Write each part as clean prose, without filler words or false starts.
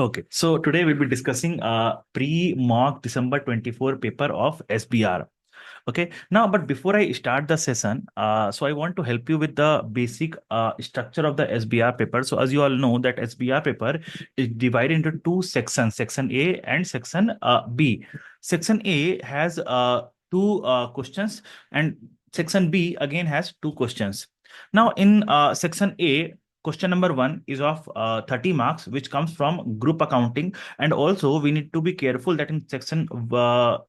Okay, so today we'll be discussing pre-mock December 24 paper of SBR. Okay, now, but before I start the session, so I want to help you with the basic structure of the SBR paper. So as you all know that SBR paper is divided into two sections, section A and section B. Section A has two questions and section B again has two questions. Now in section A, question number one is of 30 marks, which comes from group accounting. And also we need to be careful that in section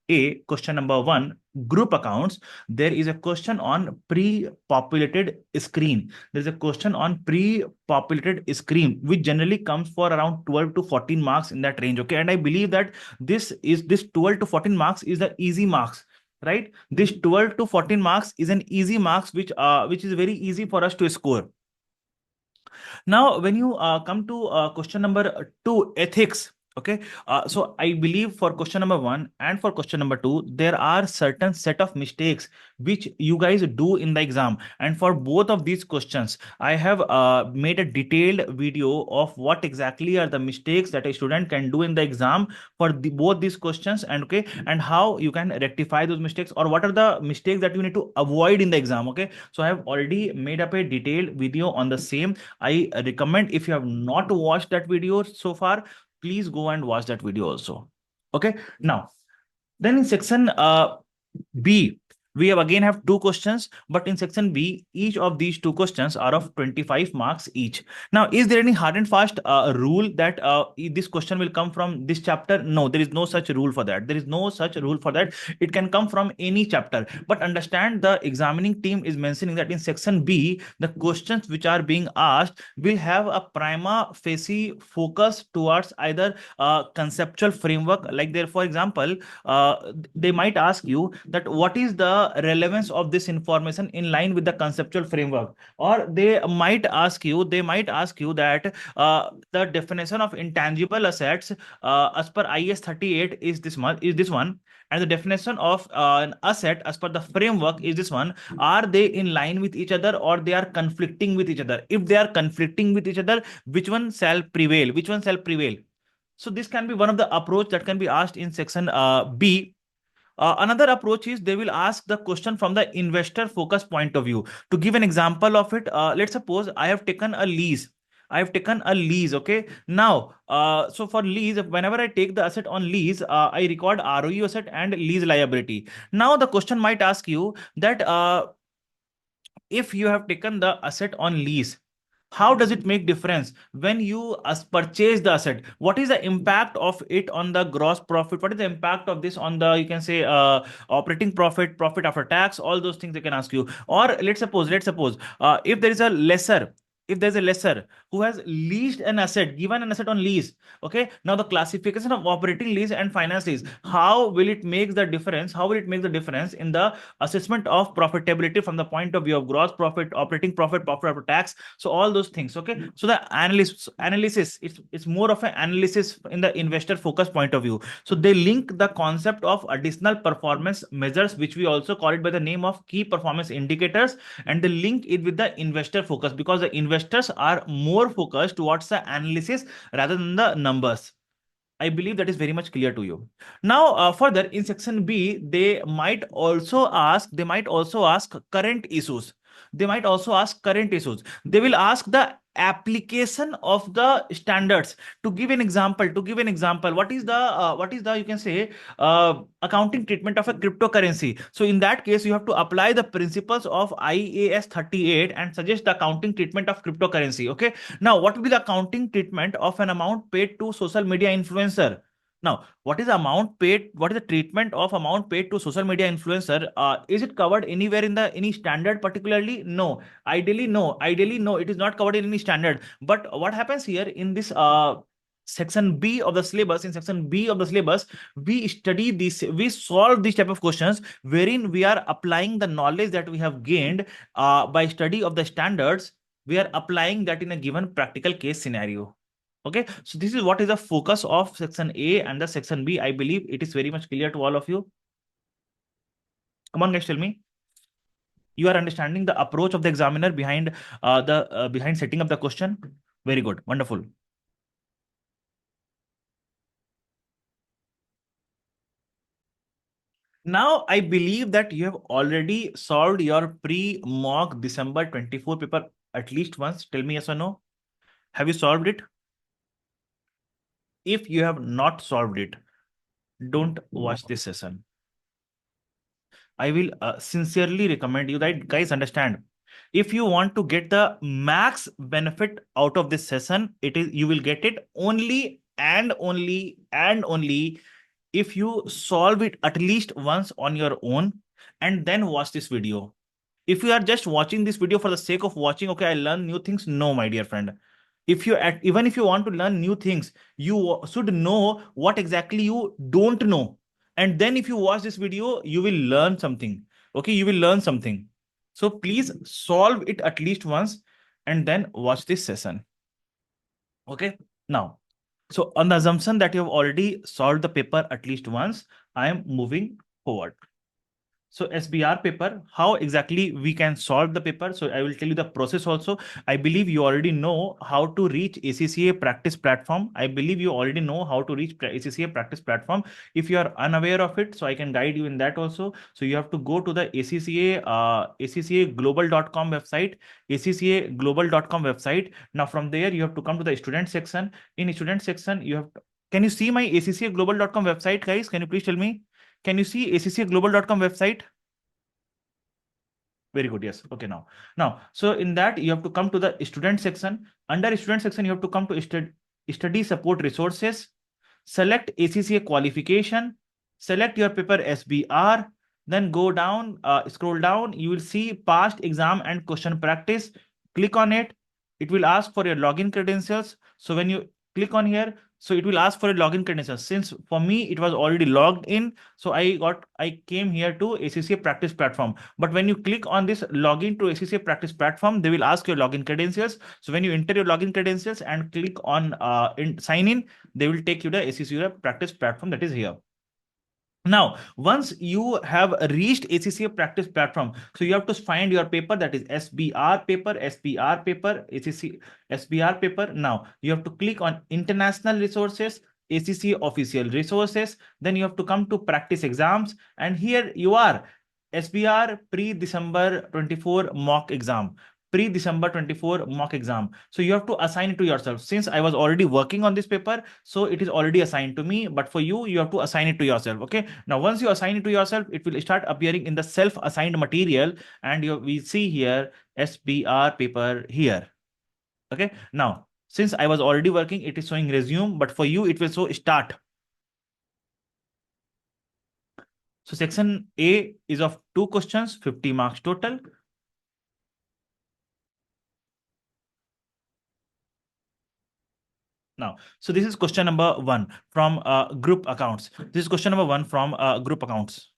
A, question number one, group accounts, there is a question on pre-populated screen. There's a question on pre-populated screen, which generally comes for around 12 to 14 marks in that range. Okay. And I believe that this 12 to 14 marks is the easy marks, right? This 12 to 14 marks is an easy marks, which is very easy for us to score. Now, when you come to question number two, ethics. Okay, so I believe for question number one and for question number two, there are certain set of mistakes which you guys do in the exam. And for both of these questions, I have made a detailed video of what exactly are the mistakes that a student can do in the exam for both these questions, and okay, and how you can rectify those mistakes, or what are the mistakes that you need to avoid in the exam. Okay, so I have already made up a detailed video on the same. I recommend, if you have not watched that video so far, please go and watch that video also. Okay. Now, then in section B, we have two questions, but in section B, each of these two questions are of 25 marks each. Now, is there any hard and fast rule that this question will come from this chapter? No, there is no such rule for that. There is no such rule for that. It can come from any chapter. But understand, the examining team is mentioning that in section B, the questions which are being asked will have a prima facie focus towards either conceptual framework. Like there, for example, they might ask you that what is the relevance of this information in line with the conceptual framework, or they might ask you that the definition of intangible assets as per IS 38 is this one, and the definition of an asset as per the framework is this one. Are they in line with each other, or they are conflicting with each other? If they are conflicting with each other, which one shall prevail? Which one shall prevail? So this can be one of the approach that can be asked in section B. Another approach is they will ask the question from the investor focus point of view. To give an example of it, let's suppose I have taken a lease. Okay. Now, so for lease, whenever I take the asset on lease, I record ROU asset and lease liability. Now, the question might ask you that if you have taken the asset on lease, how does it make difference when you purchase the asset? What is the impact of it on the gross profit? What is the impact of this on the, you can say, operating profit, profit after tax? All those things they can ask you. Or let's suppose if there is a lesser, if there's a lesser who has leased an asset, given an asset on lease. Okay, now the classification of operating lease and finance lease, how will it make the difference? How will it make the difference in the assessment of profitability from the point of view of gross profit, operating profit, profit after tax? So all those things. Okay, so the analysis, it's more of an analysis in the investor focus point of view. So they link the concept of additional performance measures, which we also call it by the name of key performance indicators, and they link it with the investor focus, because the investors are more focused towards the analysis rather than the numbers. I believe that is very much clear to you. Now, further in section B, they might also ask current issues. They might also ask current issues. They will ask the application of the standards. To give an example, what is the you can say accounting treatment of a cryptocurrency? So in that case, you have to apply the principles of IAS 38 and suggest the accounting treatment of cryptocurrency. Okay. Now, what will be the accounting treatment of an amount paid to social media influencer? Now, what is the amount paid? What is the treatment of amount paid to social media influencer? Is it covered anywhere in the any standard particularly? No. Ideally, no. Ideally, no. It is not covered in any standard. But what happens here in this section B of the syllabus? In section B of the syllabus, we study this. We solve these type of questions wherein we are applying the knowledge that we have gained by study of the standards. We are applying that in a given practical case scenario. Okay, so this is what is the focus of section A and the section B. I believe it is very much clear to all of you. Come on, guys, tell me. You are understanding the approach of the examiner behind behind setting up the question. Very good, wonderful. Now, I believe that you have already solved your pre-mock December 24 paper at least once. Tell me yes or no. Have you solved it? If you have not solved it, don't watch this session. I will sincerely recommend you that guys understand. If you want to get the max benefit out of this session, it is you will get it only if you solve it at least once on your own and then watch this video. If you are just watching this video for the sake of watching, okay, I learn new things. No, my dear friend. If you even if you want to learn new things, you should know what exactly you don't know. And then if you watch this video, you will learn something. Okay, you will learn something. So please solve it at least once and then watch this session. Okay. Now, so on the assumption that you have already solved the paper at least once, I am moving forward. So SBR paper, how exactly we can solve the paper? So I will tell you the process also. I believe you already know how to reach ACCA practice platform. I believe you already know how to reach ACCA practice platform. If you are unaware of it, so I can guide you in that also. So you have to go to the ACCA global.com website, ACCA global.com website. Now from there, you have to come to the student section. In student section, you have to, can you see my ACCA global.com website, guys? Can you please tell me? Can you see ACCAglobal.com website? Very good. Yes. Okay. Now, so in that you have to come to the student section. Under student section, you have to come to study support resources. Select ACCA qualification. Select your paper SBR. Then go down, scroll down. You will see past exam and question practice. Click on it. It will ask for your login credentials. So when you click on here, so it will ask for a login credentials. Since for me it was already logged in, so I came here to ACCA practice platform. But when you click on this login to ACCA practice platform, they will ask your login credentials. So when you enter your login credentials and click on sign in, they will take you to ACCA practice platform that is here. Now, once you have reached ACCA practice platform, so you have to find your paper, that is SBR paper, SBR paper, ACC, SBR paper. Now, you have to click on international resources, ACCA official resources. Then you have to come to practice exams. And here you are, SBR pre-December 24 mock exam. Pre-December 24 mock exam. So you have to assign it to yourself. Since I was already working on this paper, so it is already assigned to me. But for you, you have to assign it to yourself. Okay. Now, once you assign it to yourself, it will start appearing in the self-assigned material. And we see here SBR paper here. Okay. Now, since I was already working, it is showing resume. But for you, it will show start. So section A is of 2 questions, 50 marks total. Now, so this is question number 1 from group accounts. This is question number 1 from group accounts.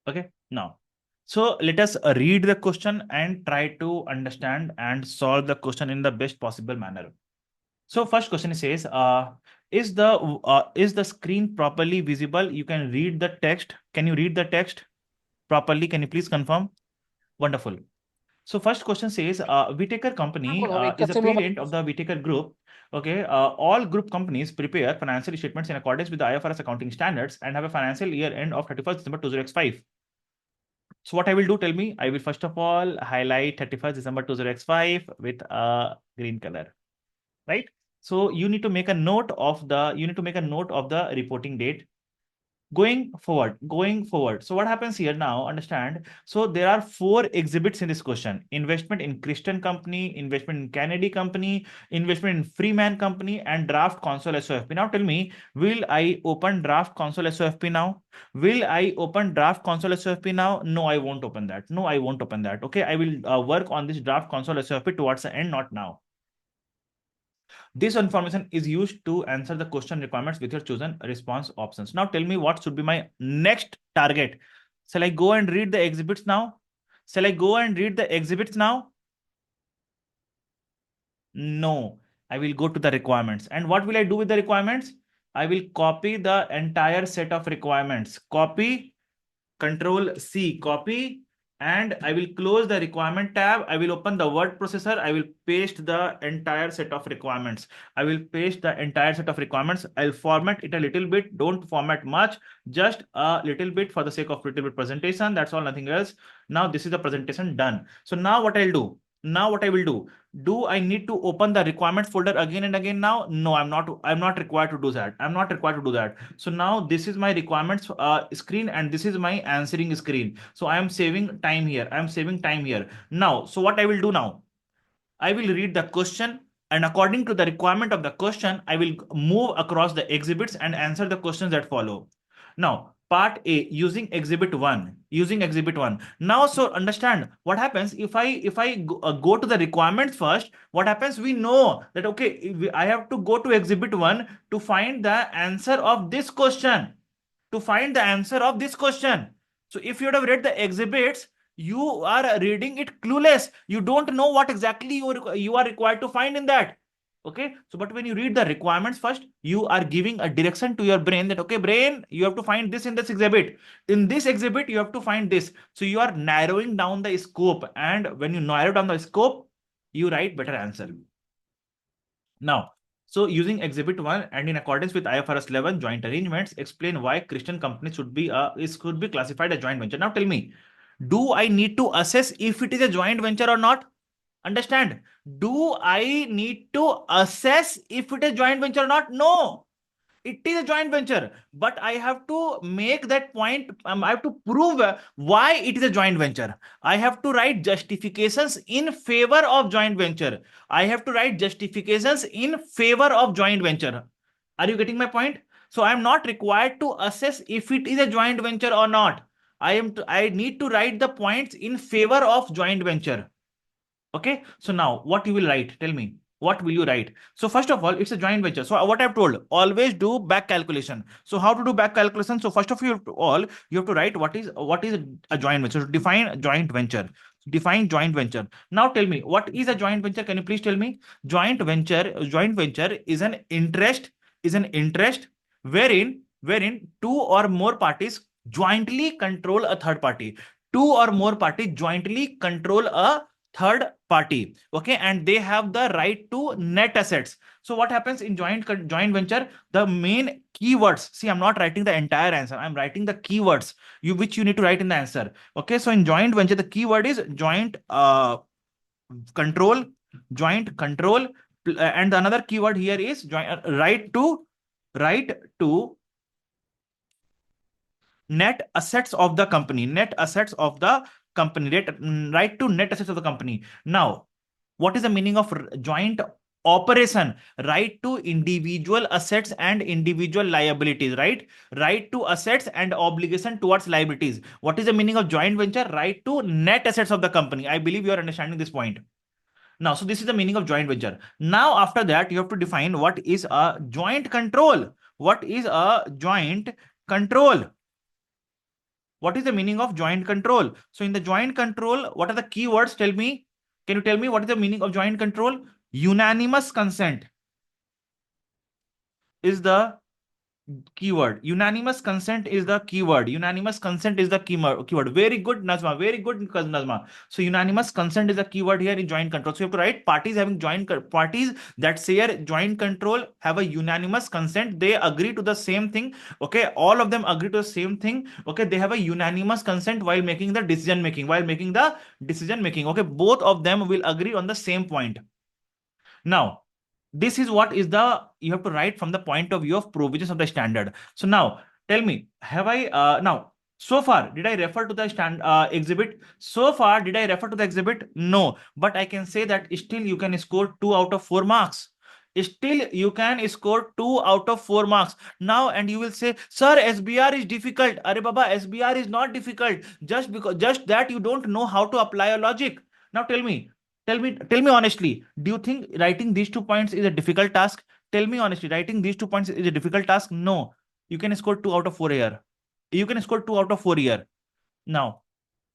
Okay, now, so let us read the question and try to understand and solve the question in the best possible manner. So first question says, is the screen properly visible? You can read the text. Can you read the text properly? Can you please confirm? Wonderful. So first question says, Whitaker Company is a parent of the Whitaker Group. Okay, all group companies prepare financial statements in accordance with the IFRS accounting standards and have a financial year end of 31st December 2005. So what I will do, tell me, I will first of all highlight 31st December 2005 with a green color, right? So you need to make a note of the reporting date. Going forward. So what happens here now, understand. So there are 4 exhibits in this question: investment in Christian company, investment in Kennedy company, investment in Freeman company, and draft console SOFP. Now tell me, will I open draft console SOFP now? Will I open draft console SOFP now? No, I won't open that. No, I won't open that. Okay, I will work on this draft console SOFP towards the end, not now. This information is used to answer the question requirements with your chosen response options. Now tell me what should be my next target. Shall I go and read the exhibits now? Shall I go and read the exhibits now? No, I will go to the requirements. And what will I do with the requirements? I will copy the entire set of requirements. Copy, Control C, copy, and I will close the requirement tab. I will open the word processor. I will paste the entire set of requirements. I will paste the entire set of requirements. I'll format it a little bit. Don't format much, just a little bit for the sake of little bit presentation. That's all, nothing else. Now this is the presentation done. So now what I'll do? Now what I will do I need to open the requirements folder again and again now? No, I'm not required to do that. I'm not required to do that. So now this is my requirements screen, and this is my answering screen. So I am saving time here. I am saving time here. Now, so what I will do now? I will read the question, and according to the requirement of the question, I will move across the exhibits and answer the questions that follow. Now, part A, using exhibit 1. Using exhibit 1. Now, so understand what happens if I go to the requirements first. What happens? We know that okay, I have to go to exhibit 1 to find the answer of this question. To find the answer of this question. So if you would have read the exhibits, you are reading it clueless. You don't know what exactly you are required to find in that. Okay, so but when you read the requirements first, you are giving a direction to your brain that okay, brain, you have to find this in this exhibit. In this exhibit, you have to find this. So you are narrowing down the scope, and when you narrow down the scope, you write better answer. Now, so using exhibit 1 and in accordance with IFRS 11 joint arrangements, explain why Christian company should be classified as joint venture. Now tell me, do I need to assess if it is a joint venture or not? Understand? Do I need to assess if it is joint venture or not? No. It is a joint venture, but I have to make that point. I have to prove why it is a joint venture. I have to write justifications in favor of joint venture. I have to write justifications in favor of joint venture. Are you getting my point? So I am not required to assess if it is a joint venture or not. I need to write the points in favor of joint venture. Okay, so now what you will write? Tell me, what will you write? So first of all, it's a joint venture. So what I've told, always do back calculation. So how to do back calculation? So first of all, you have to write what is a joint venture. So define joint venture. Define joint venture. Now tell me, what is a joint venture? Can you please tell me? Joint venture is an interest, wherein two or more parties jointly control a third party. Two or more parties jointly control a third party. Okay, and they have the right to net assets. So what happens in joint venture? The main keywords, see, I'm not writing the entire answer, I'm writing the keywords which you need to write in the answer. Okay, so in joint venture, the keyword is joint control, and another keyword here is right to net assets of the company. Right to net assets of the company. Now, what is the meaning of joint operation? Right to individual assets and individual liabilities. Right to assets and obligation towards liabilities. What is the meaning of joint venture? Right to net assets of the company. I believe you are understanding this point. Now, so this is the meaning of joint venture. Now, after that, you have to define what is a joint control. What is a joint control? What is the meaning of joint control? So in the joint control, what are the keywords? Tell me. Can you tell me what is the meaning of joint control? Unanimous consent is the keyword. Unanimous consent is the keyword. Unanimous consent is the keyword. Very good, Nazma. Very good, Nazma. So unanimous consent is the keyword here in joint control. So you have to write parties that share joint control have a unanimous consent. They agree to the same thing. Okay, all of them agree to the same thing. Okay, they have a unanimous consent while making the decision making. Okay, both of them will agree on the same point. Now, this is what is the you have to write from the point of view of provisions of the standard. So now tell me, have I now so far did I refer to the exhibit? So far did I refer to the exhibit? No, but I can say that still you can score 2 out of 4 marks. Still you can score 2 out of 4 marks. Now, and you will say, sir, SBR is difficult. Arey Baba, SBR is not difficult. Just that you don't know how to apply a logic. Now tell me, honestly, do you think writing these 2 points is a difficult task? Tell me honestly, writing these 2 points is a difficult task? No. You can score 2 out of 4 here. You can score 2 out of 4 here. Now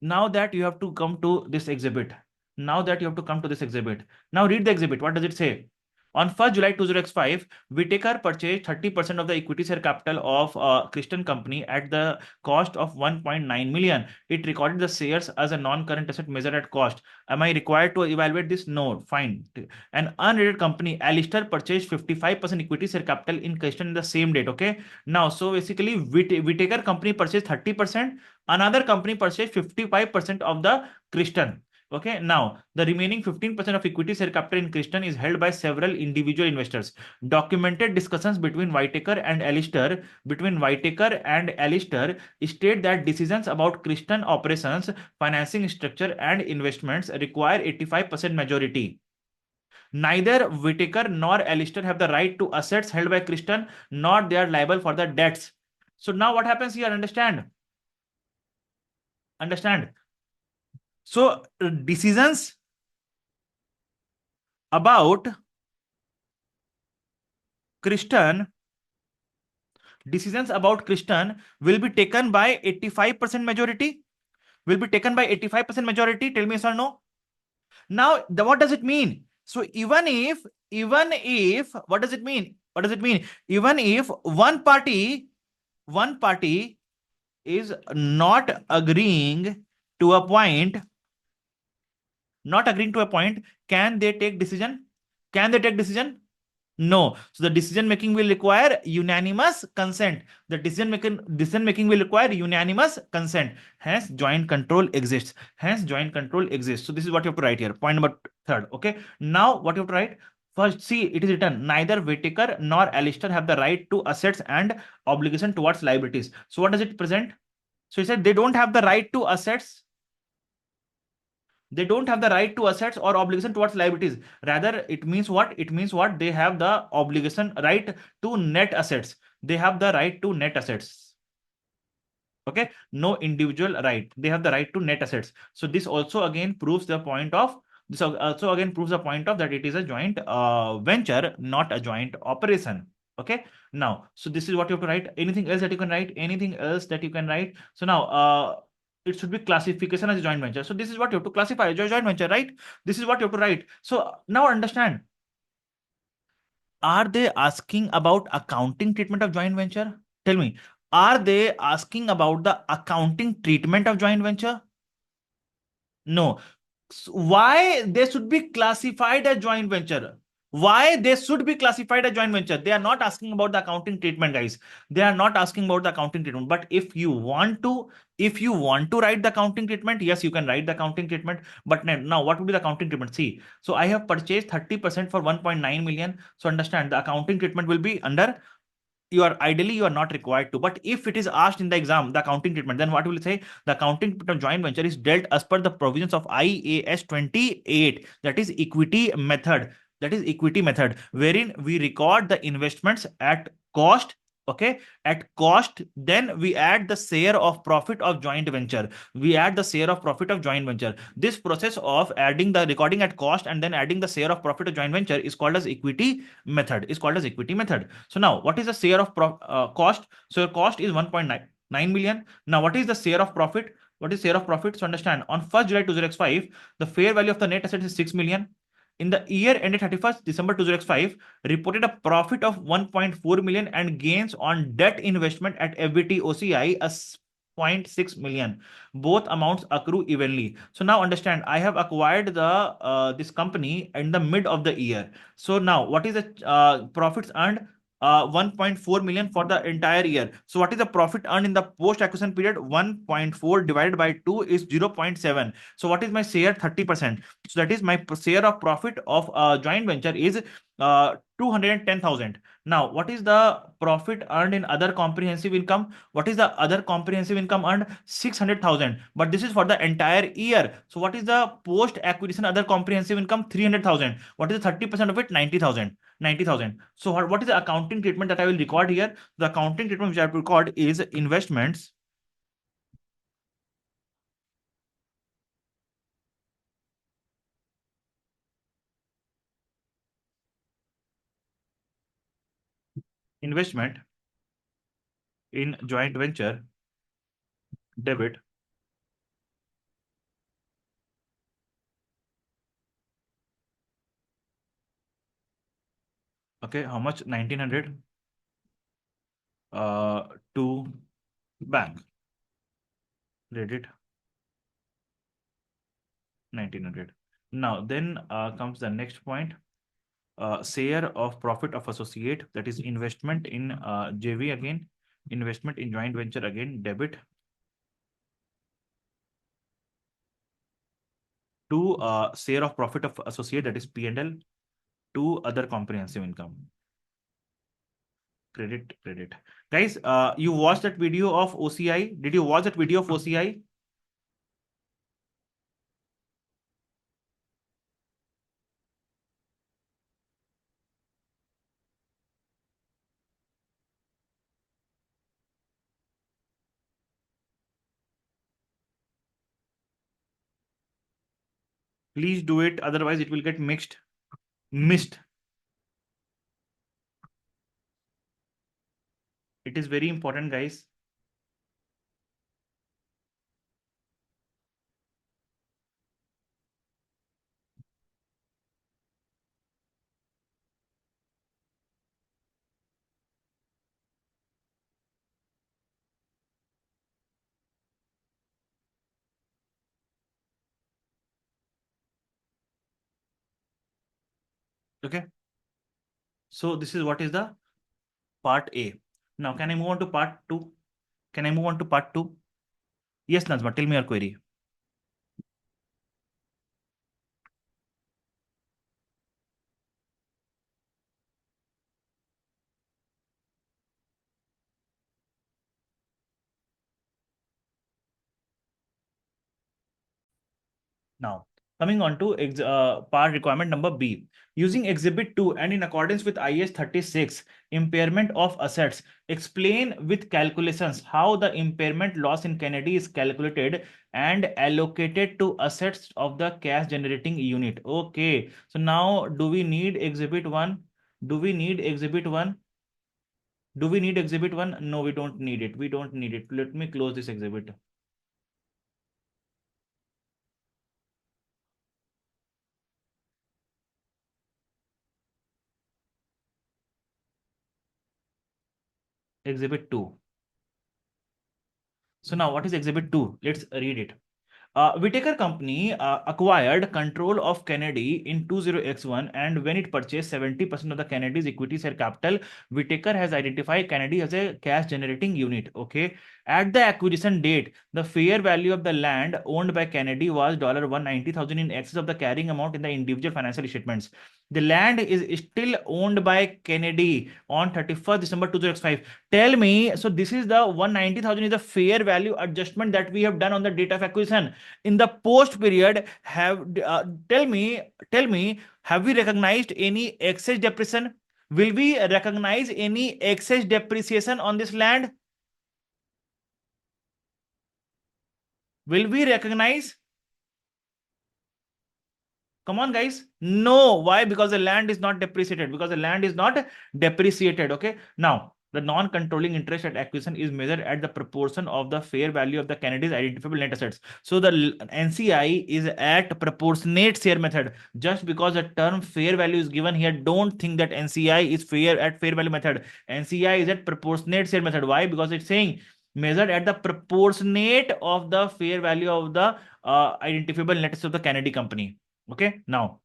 that you have to come to this exhibit. Now read the exhibit. What does it say? On 1st July 2005, Whitaker purchased 30% of the equity share capital of Christian company at the cost of 1.9 million. It recorded the shares as a non-current asset measured at cost. Am I required to evaluate this? No. Fine. An unrated company, Alistair, purchased 55% equity share capital in Christian in the same date. Okay. Now, so basically, Whitaker company purchased 30%. Another company purchased 55% of the Christian. Okay, now the remaining 15% of equity share capital in Christian is held by several individual investors. Documented discussions between Whitaker and Alistair state that decisions about Christian operations, financing structure, and investments require 85% majority. Neither Whitaker nor Alistair have the right to assets held by Christian, nor they are liable for the debts. So now what happens here? Understand? So decisions about Christian decisions about Christian will be taken by 85% majority. Will be taken by 85% majority. Tell me yes or no. Now, what does it mean? So even if, what does it mean? What does it mean? Even if one party is not agreeing to a point, can they take decision? Can they take decision? No. So the decision making will require unanimous consent. The decision making will require unanimous consent. Hence, joint control exists. So this is what you have to write here. Point number third. Okay. Now, what you have to write? First, see, it is written neither Whitaker nor Alistair have the right to assets and obligation towards liabilities. So what does it present? So he said they don't have the right to assets. They don't have the right to assets or obligation towards liabilities. Rather, it means what? It means what? They have the obligation right to net assets. They have the right to net assets. Okay, no individual right. They have the right to net assets. So this also again proves the point of that it is a joint venture, not a joint operation. Okay. Now, so this is what you have to write. Anything else that you can write? So now, it should be classification as a joint venture. So this is what you have to classify as a joint venture, right? This is what you have to write. So now understand. Are they asking about accounting treatment of joint venture? Tell me, are they asking about the accounting treatment of joint venture? No. Why they should be classified as joint venture? Why they should be classified as joint venture? They are not asking about the accounting treatment, guys. They are not asking about the accounting treatment. But if you want to write the accounting treatment, yes, you can write the accounting treatment. But now, what would be the accounting treatment? See, so I have purchased 30% for 1.9 million. So understand the accounting treatment will be under, you are not required to, but if it is asked in the exam, the accounting treatment, then what will it say? The accounting treatment of joint venture is dealt as per the provisions of IAS 28, that is equity method, wherein we record the investments at cost. Okay, at cost, then we add the share of profit of joint venture. This process of adding the recording at cost and then adding the share of profit of joint venture is called as equity method. So now, what is the share of cost? So your cost is 1.9 million. Now, what is the share of profit? So understand, on 1st July 2005, the fair value of the net assets is 6 million. In the year ended 31st December 2005, reported a profit of 1.4 million and gains on debt investment at FBT OCI as 0.6 million. Both amounts accrue evenly. So now understand, I have acquired this company in the mid of the year. So now, what is the profits earned? 1.4 million for the entire year. So what is the profit earned in the post acquisition period? 1.4 divided by 2 is 0.7. So what is my share? 30%. So that is my share of profit of joint venture is 210,000. Now, what is the profit earned in other comprehensive income? What is the other comprehensive income earned? 600,000. But this is for the entire year. So what is the post acquisition other comprehensive income? 300,000. What is the 30% of it? 90,000. So what is the accounting treatment that I will record here? The accounting treatment which I have to record is investment in joint venture, debit, Okay, how much? 1900 to bank. Credit 1900. Now then comes the next point. Share of profit of associate, that is investment in JV again, investment in joint venture again, debit to share of profit of associate, that is P&L, to other comprehensive income, credit. Guys, you watched that video of OCI? Did you watch that video of OCI? Please do it, otherwise it will get missed. It is very important, guys. Okay, so this is what is the part A. Now can I move on to part 2? Can I move on to part 2? Yes, Nazma, tell me your query. Now, coming on to part requirement number B. Using Exhibit 2 and in accordance with IS 36, impairment of assets, explain with calculations how the impairment loss in Kennedy is calculated and allocated to assets of the cash generating unit. Okay, so now do we need Exhibit 1? Do we need Exhibit 1? Do we need Exhibit 1? No, we don't need it. We don't need it. Let me close this exhibit. Exhibit 2. So now what is Exhibit 2? Let's read it. Whitaker Company acquired control of Kennedy in 20x1, and when it purchased 70% of the Kennedy's equity share capital, Whitaker has identified Kennedy as a cash generating unit. Okay. At the acquisition date, the fair value of the land owned by Kennedy was $190,000 in excess of the carrying amount in the individual financial statements. The land is still owned by Kennedy on 31st December 2005. Tell me, so this is the 190,000 is the fair value adjustment that we have done on the date of acquisition. In the post period, tell me, have we recognized any excess depreciation? Will we recognize any excess depreciation on this land? Will we recognize? Come on, guys. No. Why? Because the land is not depreciated. Because the land is not depreciated. Okay. Now, the non-controlling interest at acquisition is measured at the proportion of the fair value of the Kennedy's identifiable net assets. So the NCI is at proportionate share method. Just because the term fair value is given here, don't think that NCI is fair at fair value method. NCI is at proportionate share method. Why? Because it's saying measured at the proportionate of the fair value of the identifiable net assets of the Kennedy company. Okay, now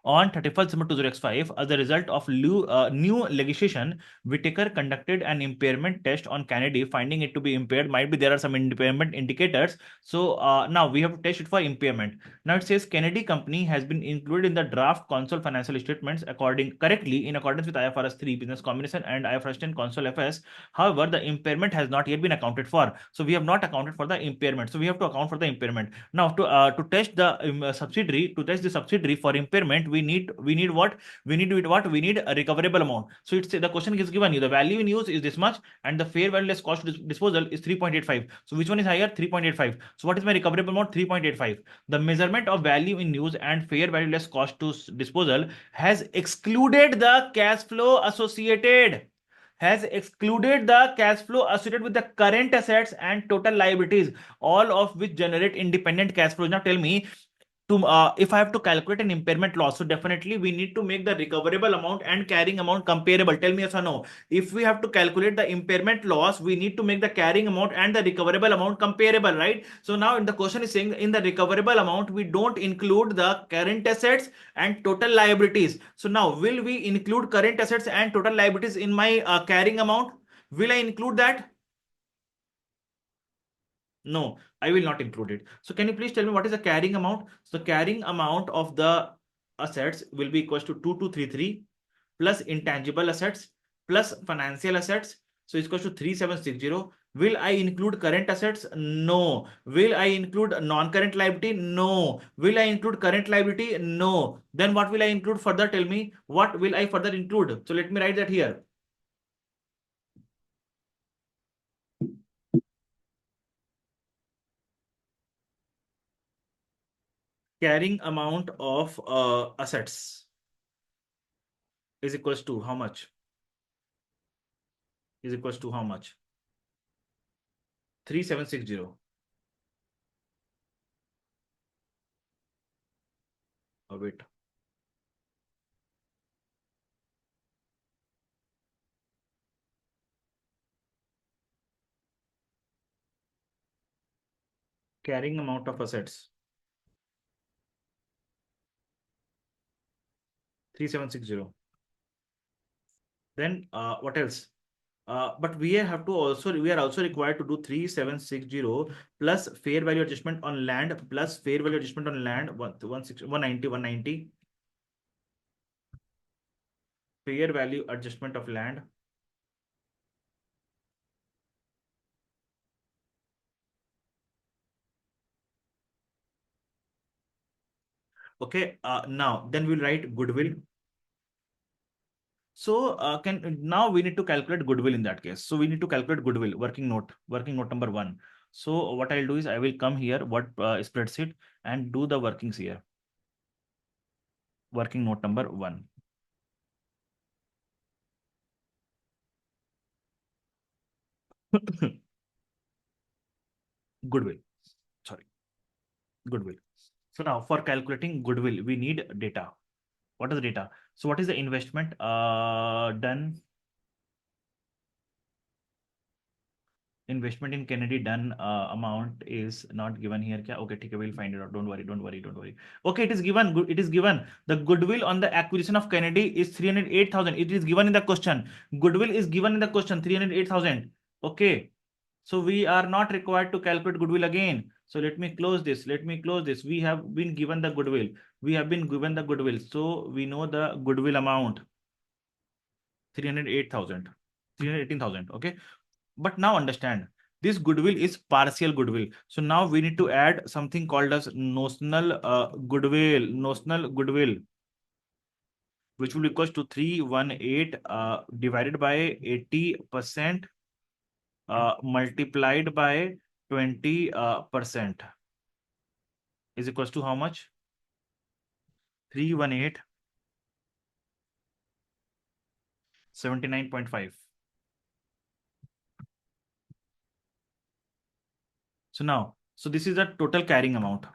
on 31st December 2005, as a result of new legislation, Whitaker conducted an impairment test on Kennedy, finding it to be impaired. Might be there are some impairment indicators. So now we have to test it for impairment. Now it says Kennedy Company has been included in the draft console financial statements correctly in accordance with IFRS 3 business combination and IFRS 10 console FS. However, the impairment has not yet been accounted for. So we have not accounted for the impairment. So we have to account for the impairment. Now to test the subsidiary, to test the subsidiary for impairment, we need what? We need a recoverable amount. So it's the question is given you, the value in use is this much and the fair value less cost disposal is 3.85. So which one is higher? 3.85. So what is my recoverable amount? 3.85. The measurement of value in use and fair value less cost to disposal has excluded the cash flow associated with the current assets and total liabilities, all of which generate independent cash flows. Now tell me, to if I have to calculate an impairment loss, so definitely we need to make the recoverable amount and carrying amount comparable. Tell me yes or no. If we have to calculate the impairment loss, we need to make the carrying amount and the recoverable amount comparable, right? So now the question is saying in the recoverable amount, we don't include the current assets and total liabilities. So now will we include current assets and total liabilities in my carrying amount? Will I include that? No, I will not include it. So can you please tell me what is the carrying amount? So the carrying amount of the assets will be equals to 2233 plus intangible assets plus financial assets. So it's equals to 3760. Will I include current assets? No. Will I include non-current liability? No. Will I include current liability? No. Then what will I include further? Tell me what will I further include? So let me write that here. Carrying amount of assets is equals to how much? Is equals to how much? 3760. Oh, wait. Carrying amount of assets 3760. Then what else? But we are also required to do 3760 plus fair value adjustment on land plus fair value adjustment on land 190 fair value adjustment of land. Okay, now then we'll write goodwill. So can now we need to calculate goodwill in that case. So we need to calculate goodwill, working note number one. So what I'll do is I will come here, what spreadsheet, and do the workings here. Working note number one. Goodwill. Sorry, goodwill. So now for calculating goodwill, we need data. What is the data? So what is the investment done? Investment in Kennedy done amount is not given here. Kya? Okay, okay, we'll find it out. Don't worry, don't worry, don't worry. Okay, it is given. It is given. The goodwill on the acquisition of Kennedy is 308,000. It is given in the question. Goodwill is given in the question 308,000. Okay, so we are not required to calculate goodwill again. So let me close this. Let me close this. We have been given the goodwill. We have been given the goodwill. So we know the goodwill amount 308,000, 318,000. Okay. But now understand, this goodwill is partial goodwill. So now we need to add something called as notional goodwill, which will equals to 318 divided by 80% multiplied by 20% is equals to how much? 318 79.5. So now, so this is the total carrying amount.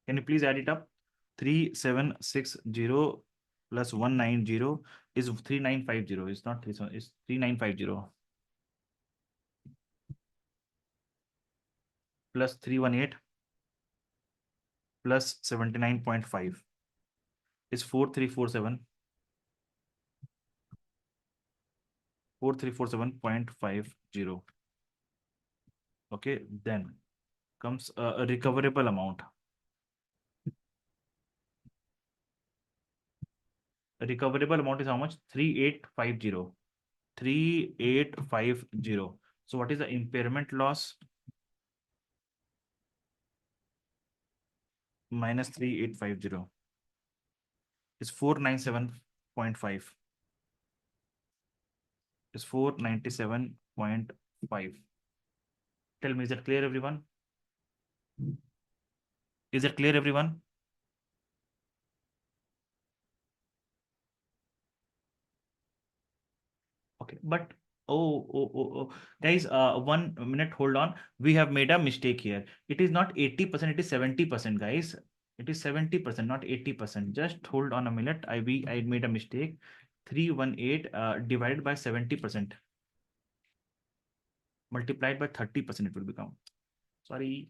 Can you please add it up? 3760 plus 190 is 3950. It's not 37, it's 3950 plus 318 plus 79.5 is 4347. 4347.50. Okay, then comes a recoverable amount. A recoverable amount is how much? 3850. 3850. So what is the impairment loss? Minus 3850 is 497.5. Is 497.5. Tell me, is that clear, everyone? Is that clear, everyone? Okay, but Oh. Guys, 1 minute, hold on. We have made a mistake here. It is not 80%, it is 70%, guys. It is 70%, not 80%. Just hold on a minute. I made a mistake. 318 divided by 70%, multiplied by 30%, it will become. Sorry.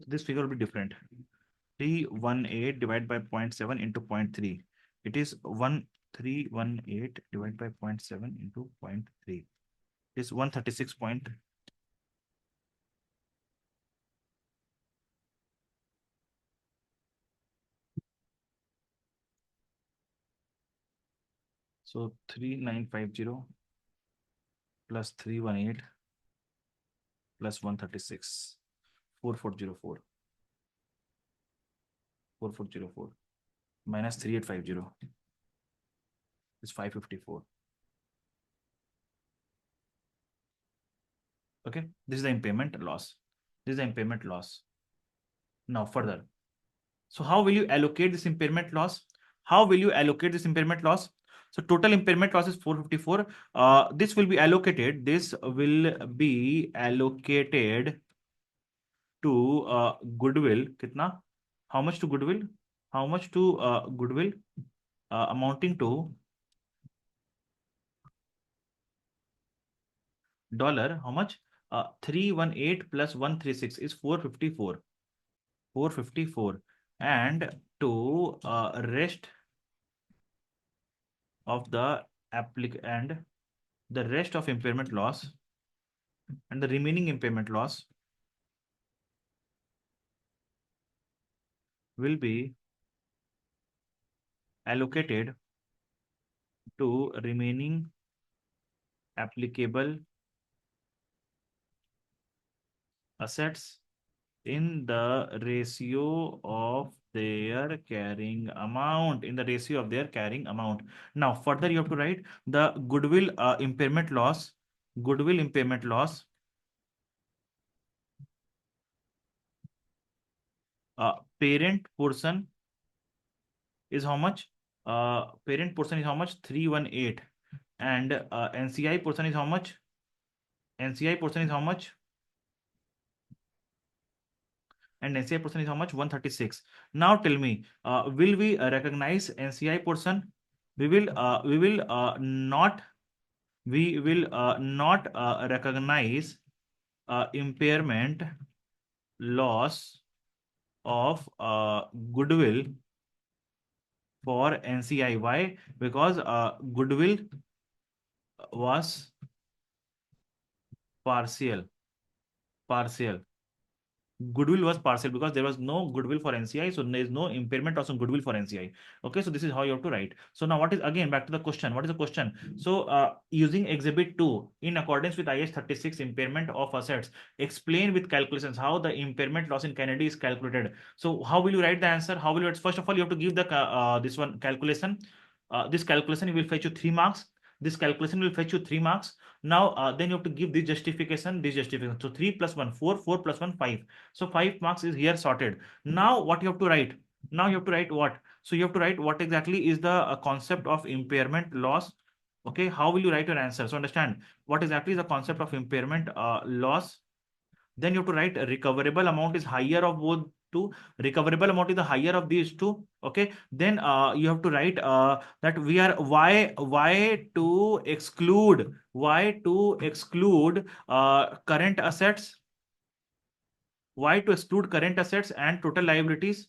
This figure will be different. 318 divided by zero point 0.7 into 0.3. It is 1318 divided by 0.7 into 0.3. It is 136 point. So 3950 plus 318 plus 136. 4404. 4404 minus 3850 is 554. Okay, this is the impairment loss. This is the impairment loss. Now further. So how will you allocate this impairment loss? How will you allocate this impairment loss? So total impairment loss is 454. This will be allocated. This will be allocated to goodwill. Kitna? How much to goodwill? How much to goodwill? Amounting to dollar. How much? 318 plus 136 is 454. 454. And to rest of the and the rest of impairment loss and the remaining impairment loss will be allocated to remaining applicable assets in the ratio of their carrying amount. In the ratio of their carrying amount. Now further you have to write the goodwill impairment loss. Goodwill impairment loss parent portion is how much? Parent portion is how much? 318. And NCI portion is how much? NCI portion is how much? And NCI portion is how much? 136. Now tell me, will we recognize NCI portion? We will not recognize impairment loss of goodwill for NCI. Why? Because goodwill was partial. Goodwill was partial because there was no goodwill for NCI, so there is no impairment loss on goodwill for NCI. Okay, so this is how you have to write. So now what is, again back to the question, what is the question? So using exhibit 2 in accordance with IS 36 impairment of assets, explain with calculations how the impairment loss in Kennedy is calculated. So how will you write the answer? How will you write? First of all, you have to give the this one calculation. This calculation will fetch you 3 marks. This calculation will fetch you 3 marks. Now then you have to give this justification. So 3 plus 1 4, 4 plus 1 5. So 5 marks is here sorted. Now what you have to write? Now you have to write what? So you have to write what exactly is the concept of impairment loss. Okay, how will you write your answer? So understand what exactly is the concept of impairment loss. Then you have to write a recoverable amount is higher of both two. Recoverable amount is the higher of these two. Okay, then you have to write that we are why to exclude current assets. Why to exclude current assets and total liabilities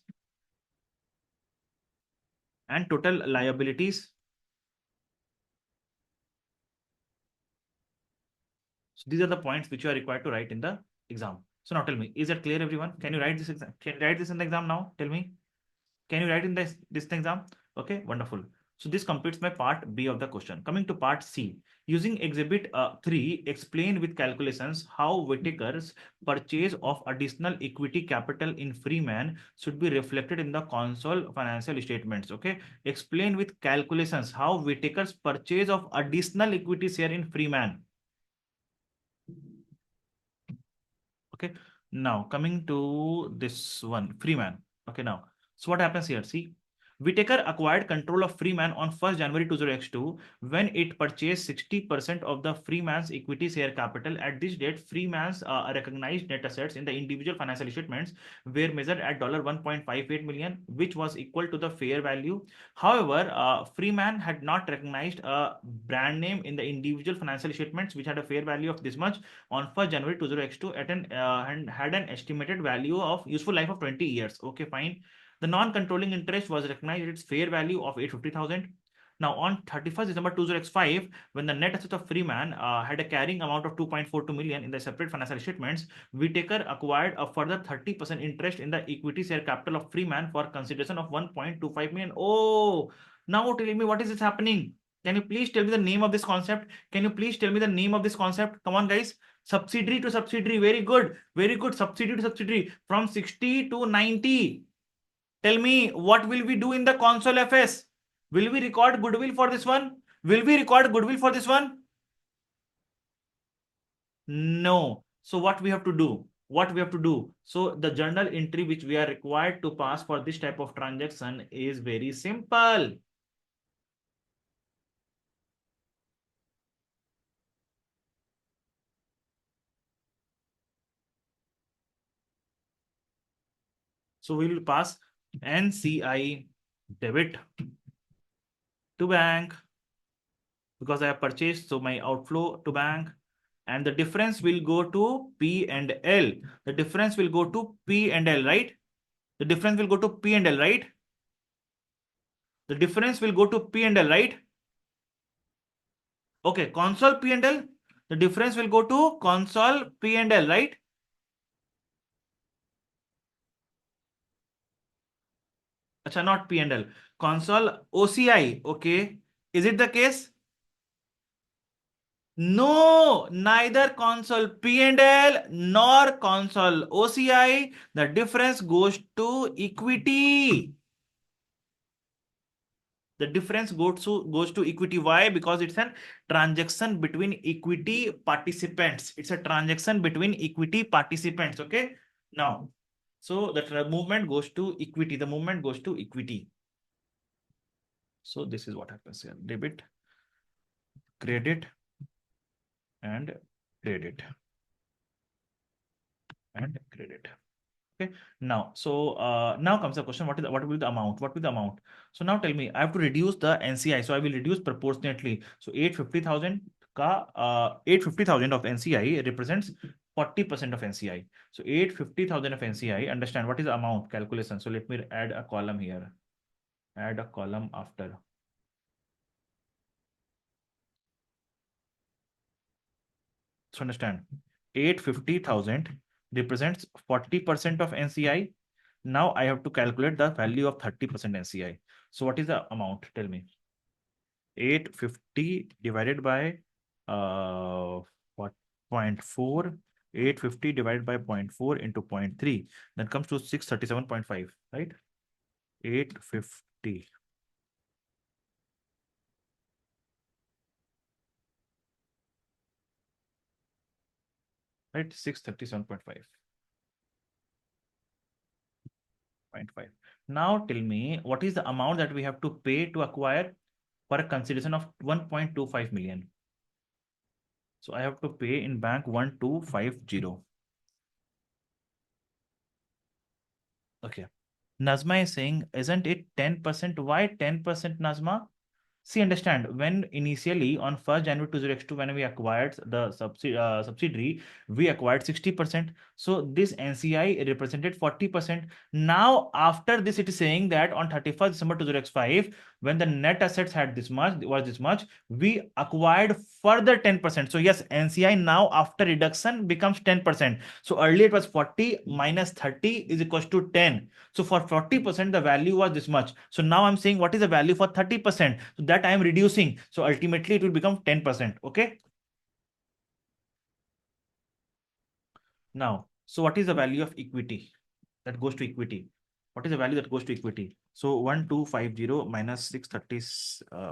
and total liabilities. So these are the points which you are required to write in the exam. So now tell me, is that clear, everyone? Can you write this exam? Can you write this in the exam now? Tell me. Can you write in this exam? Okay, wonderful. So this completes my part B of the question. Coming to part C, using exhibit 3, explain with calculations how Whitaker's purchase of additional equity capital in Freeman should be reflected in the consolidated financial statements. Okay, explain with calculations how Whitaker's purchase of additional equity share in Freeman. Okay, now coming to this one, Freeman. Okay, now, so what happens here? See, Whitaker acquired control of Freeman on 1st January 2002 when it purchased 60% of the Freeman's equity share capital. At this date, Freeman's recognized net assets in the individual financial statements were measured at $1.58 million, which was equal to the fair value. However, Freeman had not recognized a brand name in the individual financial statements, which had a fair value of this much on 1st January 2002 and had an estimated value of useful life of 20 years. Okay, fine. The non-controlling interest was recognized at its fair value of 850,000. Now, on 31st December 2005, when the net assets of Freeman had a carrying amount of 2.42 million in the separate financial statements, Whitaker acquired a further 30% interest in the equity share capital of Freeman for consideration of 1.25 million. Oh, now tell me what is this happening? Can you please tell me the name of this concept? Can you please tell me the name of this concept? Come on, guys. Subsidiary to subsidiary. Very good. Very good. Subsidiary to subsidiary. From 60 to 90. Tell me, what will we do in the console FS? Will we record goodwill for this one? Will we record goodwill for this one? No. So what we have to do? What we have to do? So the journal entry which we are required to pass for this type of transaction is very simple. So we will pass NCI debit to bank because I have purchased, so my outflow to bank, and the difference will go to P and L. The difference will go to P and L, right? The difference will go to P and L, right? The difference will go to P and L, right? Okay, console P and L. The difference will go to console P and L, right? Acha, not P and L. Console OCI. Okay. Is it the case? No, neither console P&L nor console OCI. The difference goes to equity. The difference goes to equity. Why? Because it's a transaction between equity participants. It's a transaction between equity participants. Okay. Now, so the movement goes to equity. The movement goes to equity. So this is what happens here: debit, credit, and credit, and credit. Okay. Now, so now comes the question: what will be the amount? What will be the amount? So now tell me, I have to reduce the NCI. So I will reduce proportionately. So 850,000 ka 850,000 of NCI represents 40% of NCI. So 850,000 of NCI. Understand what is the amount calculation? So let me add a column here. Add a column after. So understand, 850,000 represents 40% of NCI. Now I have to calculate the value of 30% NCI. So what is the amount? Tell me. 850 divided by what, 0.4. 850 divided by 0.4 into 0.3. That comes to 637.5, right? 850. Right? 637.5. 0.5. Now tell me, what is the amount that we have to pay to acquire for a consideration of 1.25 million? So I have to pay in bank 1250. Okay. Nazma is saying, isn't it 10%? Why 10%, Nazma? See, understand, when initially on 1st January 2002, when we acquired the subsidiary, we acquired 60%. So this NCI represented 40%. Now, after this, it is saying that on 31st December 2005, when the net assets had this much, was this much, we acquired further 10%. So yes, NCI now after reduction becomes 10%. So earlier it was 40 minus 30 is equals to 10. So for 40%, the value was this much. So now I'm saying what is the value for 30%? So that I am reducing. So ultimately it will become 10%. Okay. Now, so what is the value of equity that goes to equity? What is the value that goes to equity? So 1250 minus 630,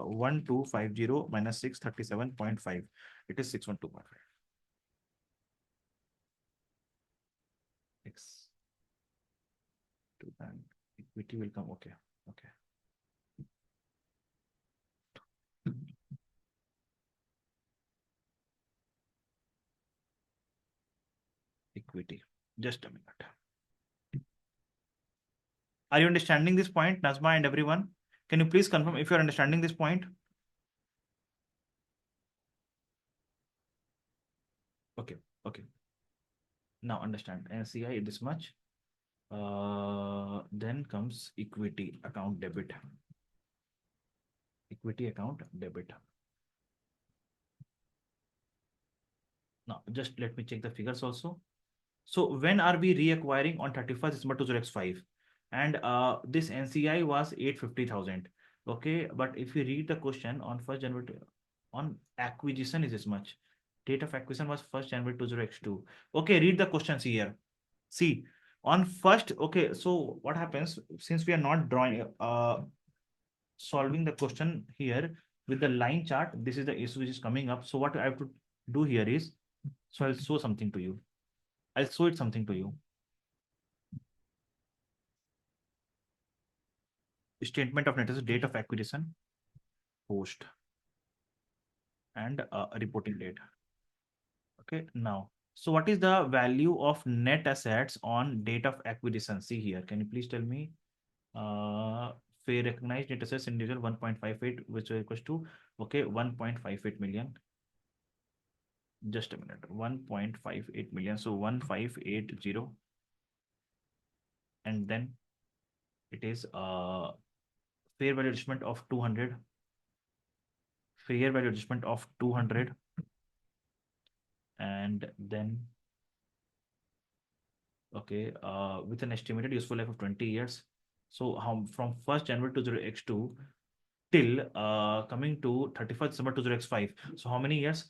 1250 minus 637.5. It is 612.5. X to bank equity will come. Okay. Okay. equity. Just a minute. Are you understanding this point, Nazma and everyone? Can you please confirm if you're understanding this point? Okay, okay. Now understand. NCI this much. Then comes equity account debit. Equity account debit. Now, just let me check the figures also. So when are we reacquiring on 31st December 2005? And this NCI was 850,000. Okay, but if you read the question on 1st January, on acquisition is this much. Date of acquisition was 1st January 2002. Okay, read the questions here. See, on first, okay, so what happens since we are not drawing, solving the question here with the line chart, this is the issue which is coming up. So what I have to do here is, so I'll show something to you. I'll show it something to you. Statement of net assets, date of acquisition, post, and reporting date. Okay, now, so what is the value of net assets on date of acquisition? See here, can you please tell me? Fair recognized net assets individual 1.58, which is equals to, okay, 1.58 million. Just a minute, 1.58 million. So 1580, and then it is fair value adjustment of 200, fair value adjustment of 200, and then okay, with an estimated useful life of 20 years. So how from 1st January 2002 till coming to 31st December 2005. So how many years?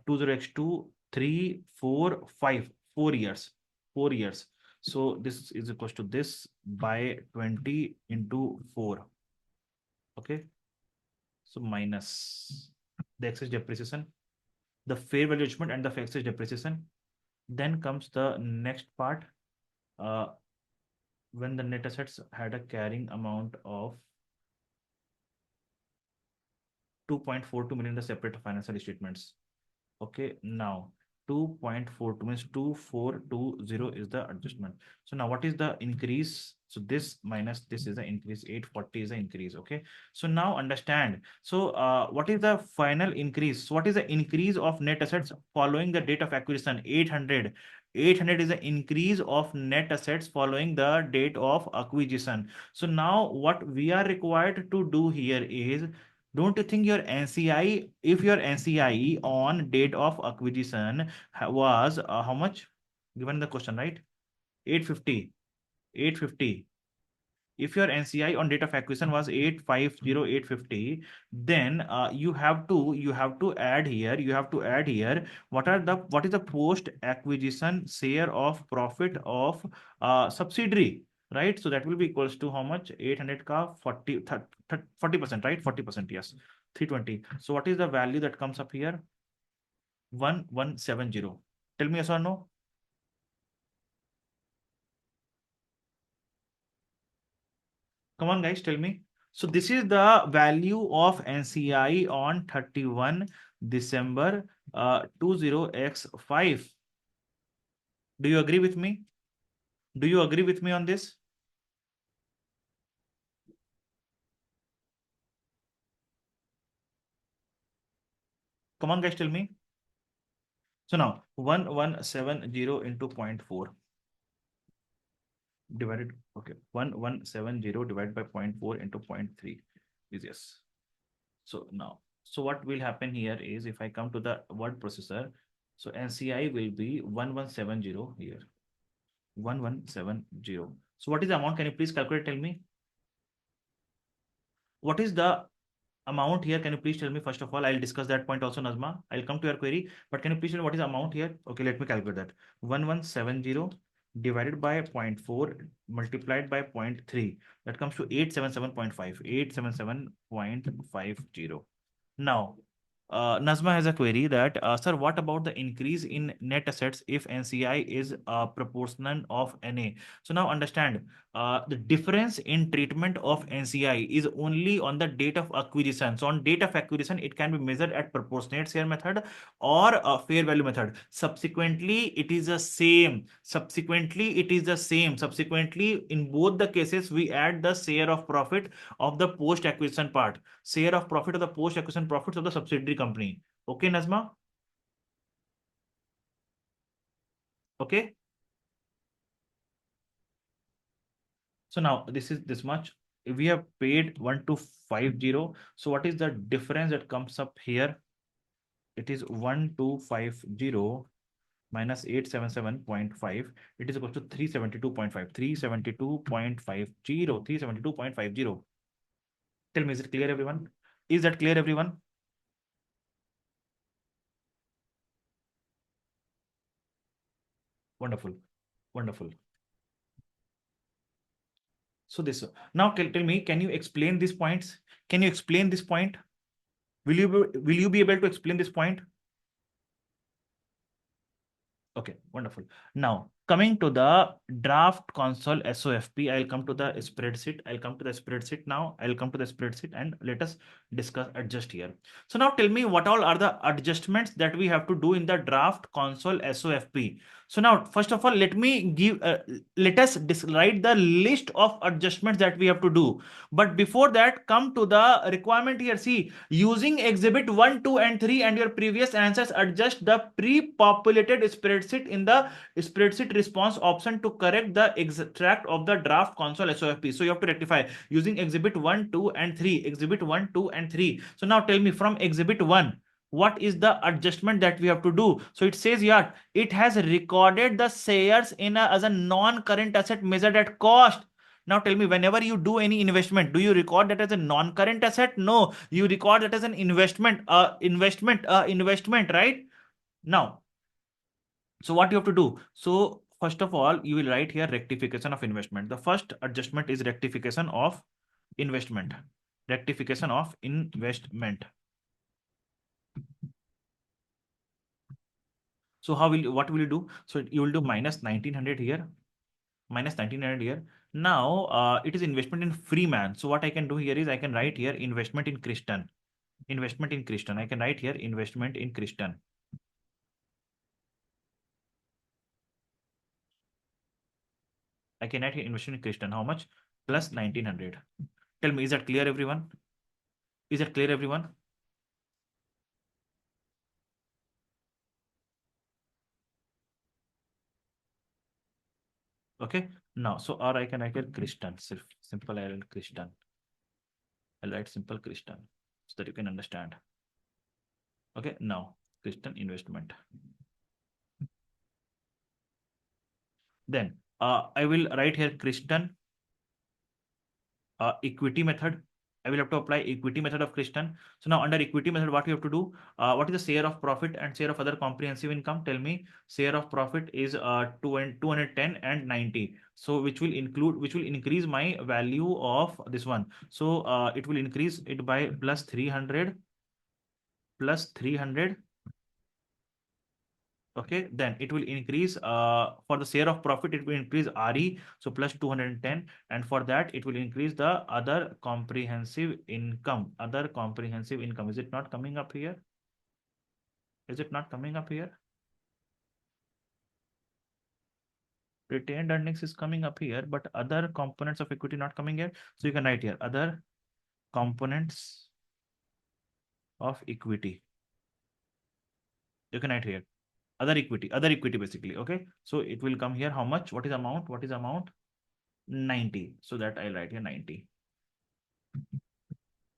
2002, 3, 4, 5, 4 years. 4 years. So this is equals to this by 20 into 4. Okay. So minus the excess depreciation, the fair value adjustment and the excess depreciation. Then comes the next part. When the net assets had a carrying amount of 2.42 million, the separate financial statements. Okay, now 2.42 means 2420 is the adjustment. So now what is the increase? So this minus this is the increase, 840 is the increase. Okay, so now understand. So what is the final increase? So what is the increase of net assets following the date of acquisition? 800. 800 is the increase of net assets following the date of acquisition. So now what we are required to do here is, don't you think your NCI, if your NCI on date of acquisition was how much? Given the question, right? 850. 850. If your NCI on date of acquisition was 850,850, then you have to add here what is the post acquisition share of profit of subsidiary, right? So that will be equals to how much? 800 ka 40%, right? 40%, yes, 320. So what is the value that comes up here? 1170. Tell me yes or no. Come on, guys, tell me. So this is the value of NCI on 31 December 20x5. Do you agree with me? Do you agree with me on this? Come on, guys, tell me. So now 1170 into 0.4 divided, okay, 1170 divided by 0.4 into 0.3 is yes. So now, so what will happen here is if I come to the word processor, so NCI will be 1170 here. 1170. So what is the amount? Can you please calculate? Tell me. What is the amount here? Can you please tell me? First of all, I'll discuss that point also, Nazma. I'll come to your query, but can you please tell me what is the amount here? Okay, let me calculate that. 1170 divided by 0.4 multiplied by 0.3. That comes to 877.5. 877.50. Now, Nazma has a query that, sir, what about the increase in net assets if NCI is proportional of NA? So now understand, the difference in treatment of NCI is only on the date of acquisition. So on date of acquisition, it can be measured at proportionate share method or fair value method. Subsequently, it is the same. Subsequently, in both the cases, we add the share of profit of the post acquisition part, share of profit of the post acquisition profits of the subsidiary company. Okay, Nazma? Okay. So now this is this much. We have paid 1250. So what is the difference that comes up here? It is 1250 minus 877.5. It is equal to 372.5. 372.50. Tell me, is it clear, everyone? Is that clear, everyone? Wonderful. Wonderful. So this, now tell me, can you explain these points? Can you explain this point? Will you be able to explain this point? Okay, wonderful. Now, coming to the draft console SOFP, I'll come to the spreadsheet. I'll come to the spreadsheet and let us discuss adjust here. So now tell me what all are the adjustments that we have to do in the draft console SOFP. So now, first of all, let us write the list of adjustments that we have to do. But before that, come to the requirement here. See, using exhibit 1, 2, and 3 and your previous answers, adjust the pre-populated spreadsheet in the spreadsheet response option to correct the extract of the draft console SOFP. So you have to rectify using exhibit 1, 2, and 3. Exhibit 1, 2, and 3. So now tell me from exhibit 1, what is the adjustment that we have to do? So it says, yeah, it has recorded the shares as a non-current asset measured at cost. Now tell me, whenever you do any investment, do you record that as a non-current asset? No, you record that as an investment, right? Now, so what you have to do? So first of all, you will write here rectification of investment. The first adjustment is rectification of investment. Rectification of investment. So what will you do? So you will do minus 1900 here, minus 1900 here. Now it is investment in Freeman. So what I can do here is I can write here investment in Christian. Investment in Christian. I can write here investment in Christian. I can write here investment in Christian. How much? Plus 1900. Tell me, is that clear, everyone? Is that clear, everyone? Okay. Now, so or I can write here Christian. Simple I write Christian. I'll write simple Christian so that you can understand. Okay. Now, Christian investment. Then I will write here Christian equity method. I will have to apply equity method of Christian. So now under equity method, what you have to do? What is the share of profit and share of other comprehensive income? Tell me. Share of profit is 210 and 90. So which will increase my value of this one. So it will increase it by plus 300. Okay, then it will increase for the share of profit, it will increase RE, so plus 210, and for that it will increase the other comprehensive income. Other comprehensive income, is it not coming up here? Is it not coming up here? Retained earnings is coming up here, but other components of equity not coming here. So you can write here other components of equity. You can write here other equity basically. Okay, so it will come here. How much? What is amount? 90. So that I'll write here 90.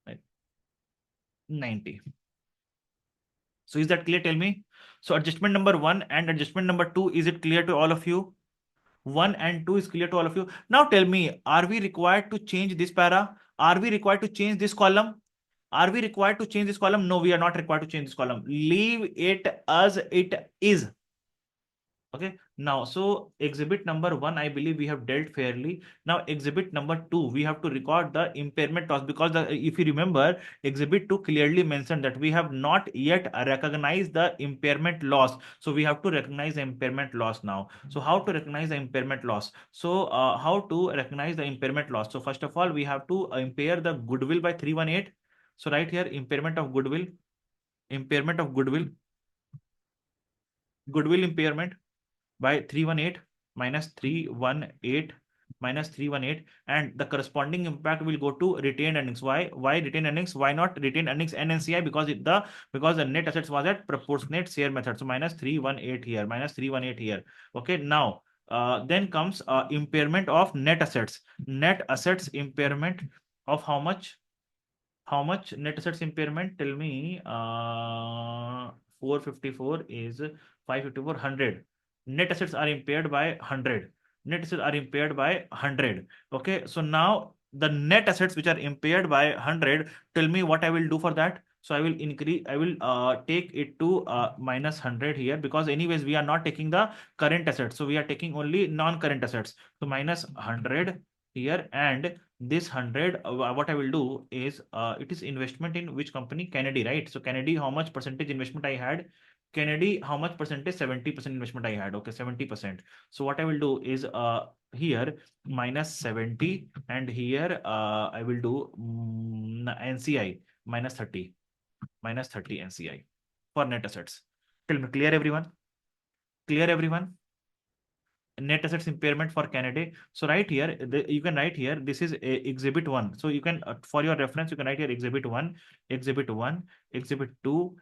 Right. 90. So is that clear? Tell me. So adjustment number 1 and adjustment number 2, is it clear to all of you? 1 and 2 is clear to all of you. Now tell me, are we required to change this para? Are we required to change this column? Are we required to change this column? No, we are not required to change this column. Leave it as it is. Okay, now so exhibit number one, I believe we have dealt fairly. Now exhibit number two, we have to record the impairment loss because if you remember, exhibit two clearly mentioned that we have not yet recognized the impairment loss. So we have to recognize the impairment loss now. So how to recognize the impairment loss? So how to recognize the impairment loss? So first of all, we have to impair the goodwill by 318. So right here, impairment of goodwill impairment by 318 minus 318 minus 318, and the corresponding impact will go to retained earnings. Why retained earnings? Why not retained earnings NNCI? Because the net assets was at proportionate share method. So minus 318 here, minus 318 here. Okay, now then comes impairment of net assets. Net assets impairment of how much? How much net assets impairment? Tell me. 454 is 554, 100. Net assets are impaired by 100. Net assets are impaired by 100. Okay, so now the net assets which are impaired by 100, tell me what I will do for that. So I will increase, I will take it to minus 100 here, because anyways we are not taking the current assets. So we are taking only non-current assets. So minus 100 here, and this 100, what I will do is it is investment in which company? Kennedy, right? So Kennedy, how much percentage investment I had? Kennedy, how much percentage? 70% investment I had. Okay, 70%. So what I will do is here minus 70, and here I will do NCI minus 30, minus 30 NCI for net assets. Tell me, clear everyone? Clear everyone? Net assets impairment for Canada. So right here, you can write here, this is exhibit one. So you can, for your reference, you can write here exhibit one, exhibit one, exhibit two,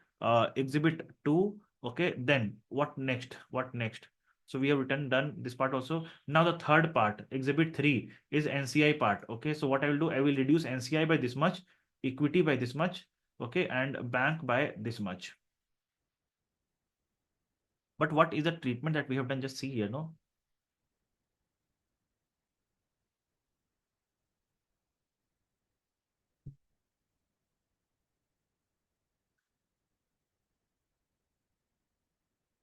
exhibit two. Okay, then what next? What next? So we have written done this part also. Now the third part, exhibit three, is NCI part. Okay, so what I will do, I will reduce NCI by this much, equity by this much, okay, and bank by this much. But what is the treatment that we have done? Just see here, no?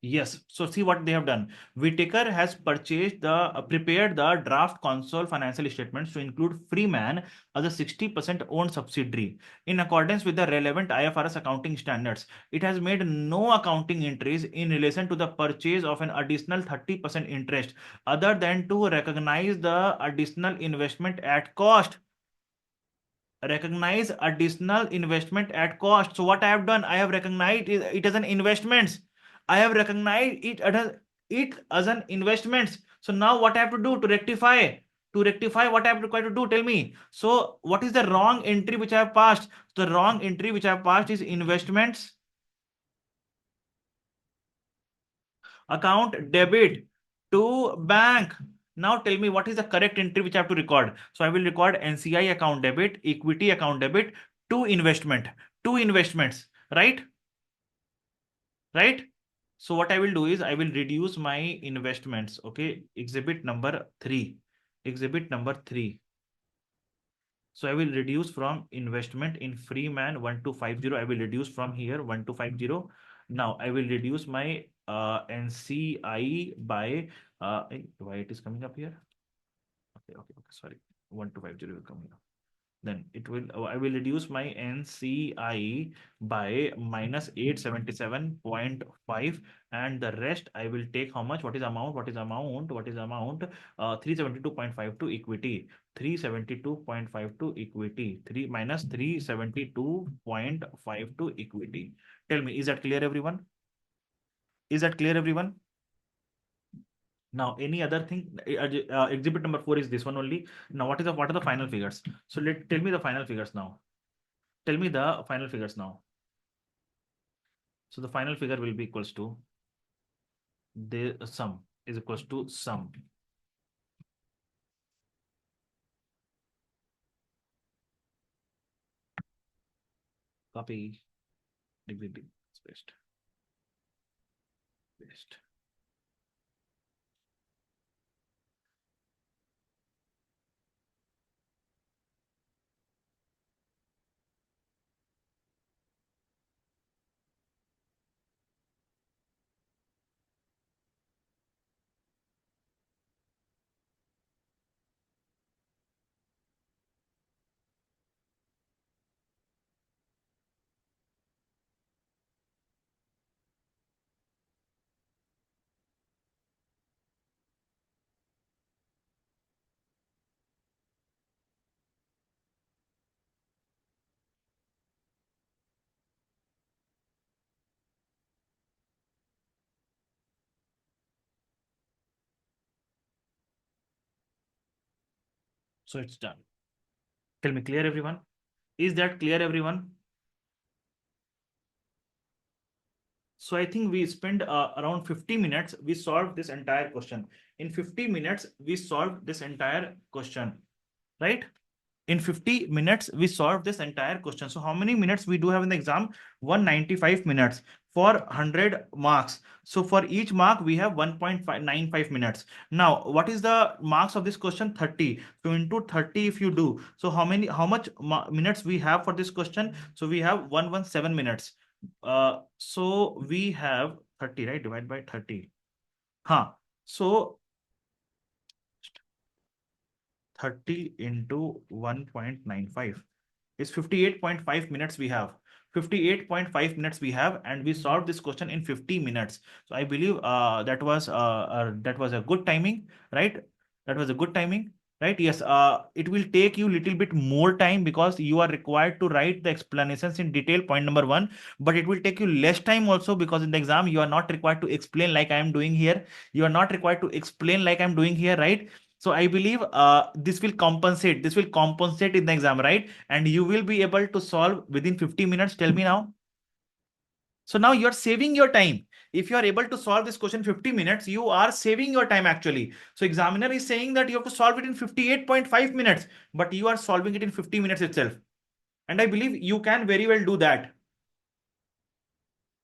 Yes. So see what they have done. Whitaker has prepared the draft console financial statements to include Freeman as a 60% owned subsidiary. In accordance with the relevant IFRS accounting standards, it has made no accounting entries in relation to the purchase of an additional 30% interest other than to recognize the additional investment at cost. Recognize additional investment at cost. So what I have done, I have recognized it as an investment. I have recognized it as an investment. So now what I have to do to rectify? To rectify, what I have required to do? Tell me. So what is the wrong entry which I have passed? The wrong entry which I have passed is investments account debit to bank. Now tell me what is the correct entry which I have to record. So I will record NCI account debit, equity account debit to investment, to investments, right? Right? So what I will do is I will reduce my investments. Okay, exhibit number three. Exhibit number three. So I will reduce from investment in Freeman 1250. I will reduce from here 1250. Now I will reduce my NCI by why it is coming up here? Okay, okay, okay. Sorry, 1250 will come here. Then it will, I will reduce my NCI by minus 877.5, and the rest I will take how much? What is amount? What is amount? What is amount? 372.52 equity. 372.52 equity. 3 minus 372.52 equity. Tell me, is that clear, everyone? Is that clear, everyone? Now, any other thing? Exhibit number 4 is this one only. Now, what are the final figures? So tell me the final figures now. Tell me the final figures now. So the final figure will be equals to the sum is equals to sum. Copy, degree, paste, paste. So it's done. Tell me, clear everyone? Is that clear everyone? So I think we spent around 50 minutes. We solved this entire question. In 50 minutes, we solved this entire question, right? In 50 minutes, we solved this entire question. So how many minutes we do have in the exam? 195 minutes for 100 marks. So for each mark, we have 1.95 minutes. Now, what is the marks of this question? 30. So into 30, if you do, so how much minutes we have for this question? So we have 117 minutes. So we have 30, right? Divide by 30. Huh. So 30 into 1.95 is 58.5 minutes we have. 58.5 minutes we have, and we solved this question in 50 minutes. So I believe that was a good timing, right? That was a good timing, right? Yes, it will take you little bit more time because you are required to write the explanations in detail, point number one. But it will take you less time also because in the exam you are not required to explain like I am doing here. You are not required to explain like I'm doing here, right? So I believe this will compensate. This will compensate in the exam, right? And you will be able to solve within 50 minutes. Tell me now. So now you are saving your time. If you are able to solve this question 50 minutes, you are saving your time actually. So examiner is saying that you have to solve it in 58.5 minutes, but you are solving it in 50 minutes itself. And I believe you can very well do that.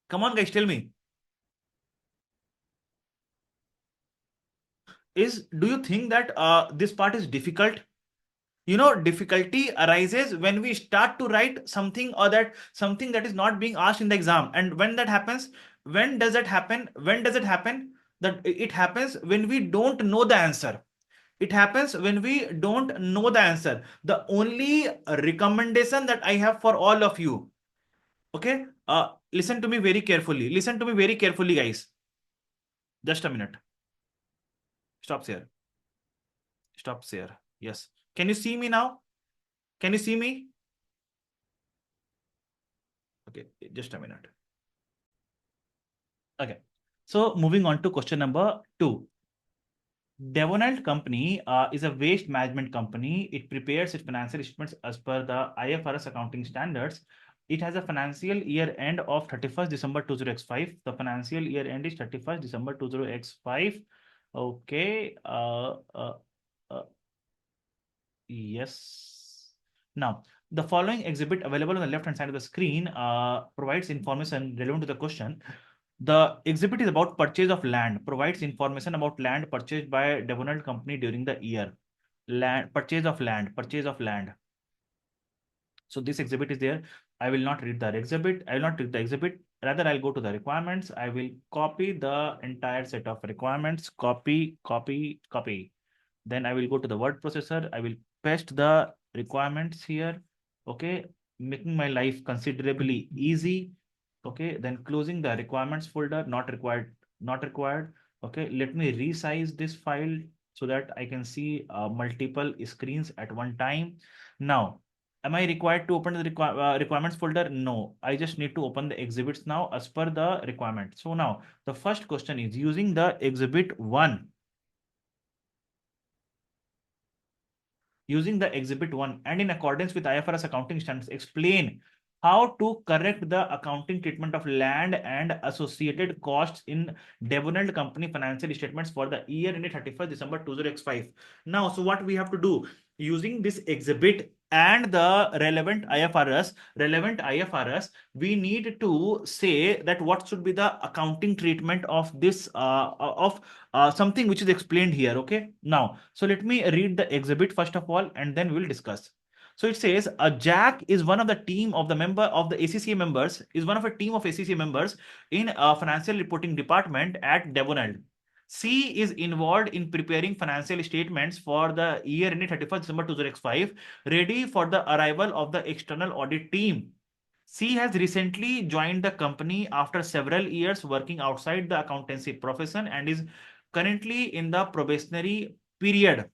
Come on, guys, tell me. Do you think that this part is difficult? Difficulty arises when we start to write something or that something that is not being asked in the exam. And when that happens, when does it happen? When does it happen? That it happens when we don't know the answer. It happens when we don't know the answer. The only recommendation that I have for all of you, okay, listen to me very carefully. Listen to me very carefully, guys. Just a minute. Stop share. Stop share. Yes. Can you see me now? Can you see me? Okay, just a minute. Okay. So moving on to question number 2. Devonald Company is a waste management company. It prepares its financial statements as per the IFRS accounting standards. It has a financial year end of 31st December 20x5. The financial year end is 31st December 20x5. Okay. Uh, yes. Now, the following exhibit available on the left hand side of the screen provides information relevant to the question. The exhibit is about purchase of land, provides information about land purchased by Devonald Company during the year. Purchase of land, purchase of land. So this exhibit is there. I will not read the exhibit. I will not read the exhibit. Rather, I'll go to the requirements. I will copy the entire set of requirements. Copy, copy, copy. Then I will go to the word processor. I will paste the requirements here. Okay, making my life considerably easy. Okay, then closing the requirements folder, not required, not required. Okay, let me resize this file so that I can see multiple screens at one time. Now, am I required to open the requirements folder? No, I just need to open the exhibits now as per the requirement. So now the first question is using the exhibit 1. Using the exhibit 1 and in accordance with IFRS accounting standards, explain how to correct the accounting treatment of land and associated costs in Devonald Company financial statements for the year ended 31st December 2005. Now, so what we have to do using this exhibit and the relevant IFRS, we need to say that what should be the accounting treatment of this of something which is explained here. Okay, now so let me read the exhibit first of all and then we'll discuss. So it says Jack is one of the team of the member of the ACCA members, is one of a team of ACCA members in a financial reporting department at Devonald. C is involved in preparing financial statements for the year ending 31st December 2005, ready for the arrival of the external audit team. C has recently joined the company after several years working outside the accountancy profession and is currently in the probationary period.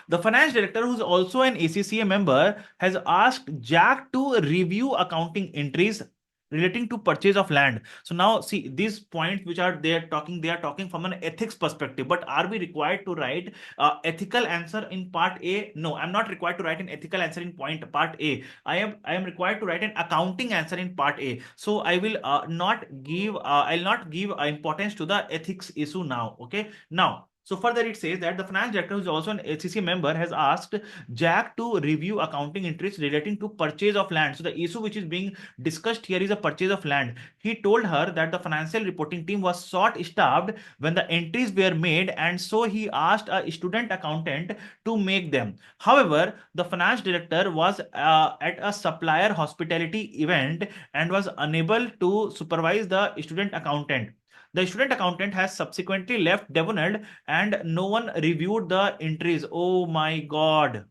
The finance director, who's also an ACCA member, has asked Jack to review accounting entries relating to purchase of land. So now see these points which are they are talking from an ethics perspective. But are we required to write ethical answer in part A? No, I'm not required to write an ethical answer in part A. I am required to write an accounting answer in part A. So I will not give I'll not give importance to the ethics issue now. Okay. Now, so further it says that the finance director, who is also an ACCA member, has asked Jack to review accounting entries relating to purchase of land. So the issue which is being discussed here is a purchase of land. He told her that the financial reporting team was short-staffed when the entries were made, and so he asked a student accountant to make them. However, the finance director was at a supplier hospitality event and was unable to supervise the student accountant. The student accountant has subsequently left Devonald and no one reviewed the entries. Oh my God.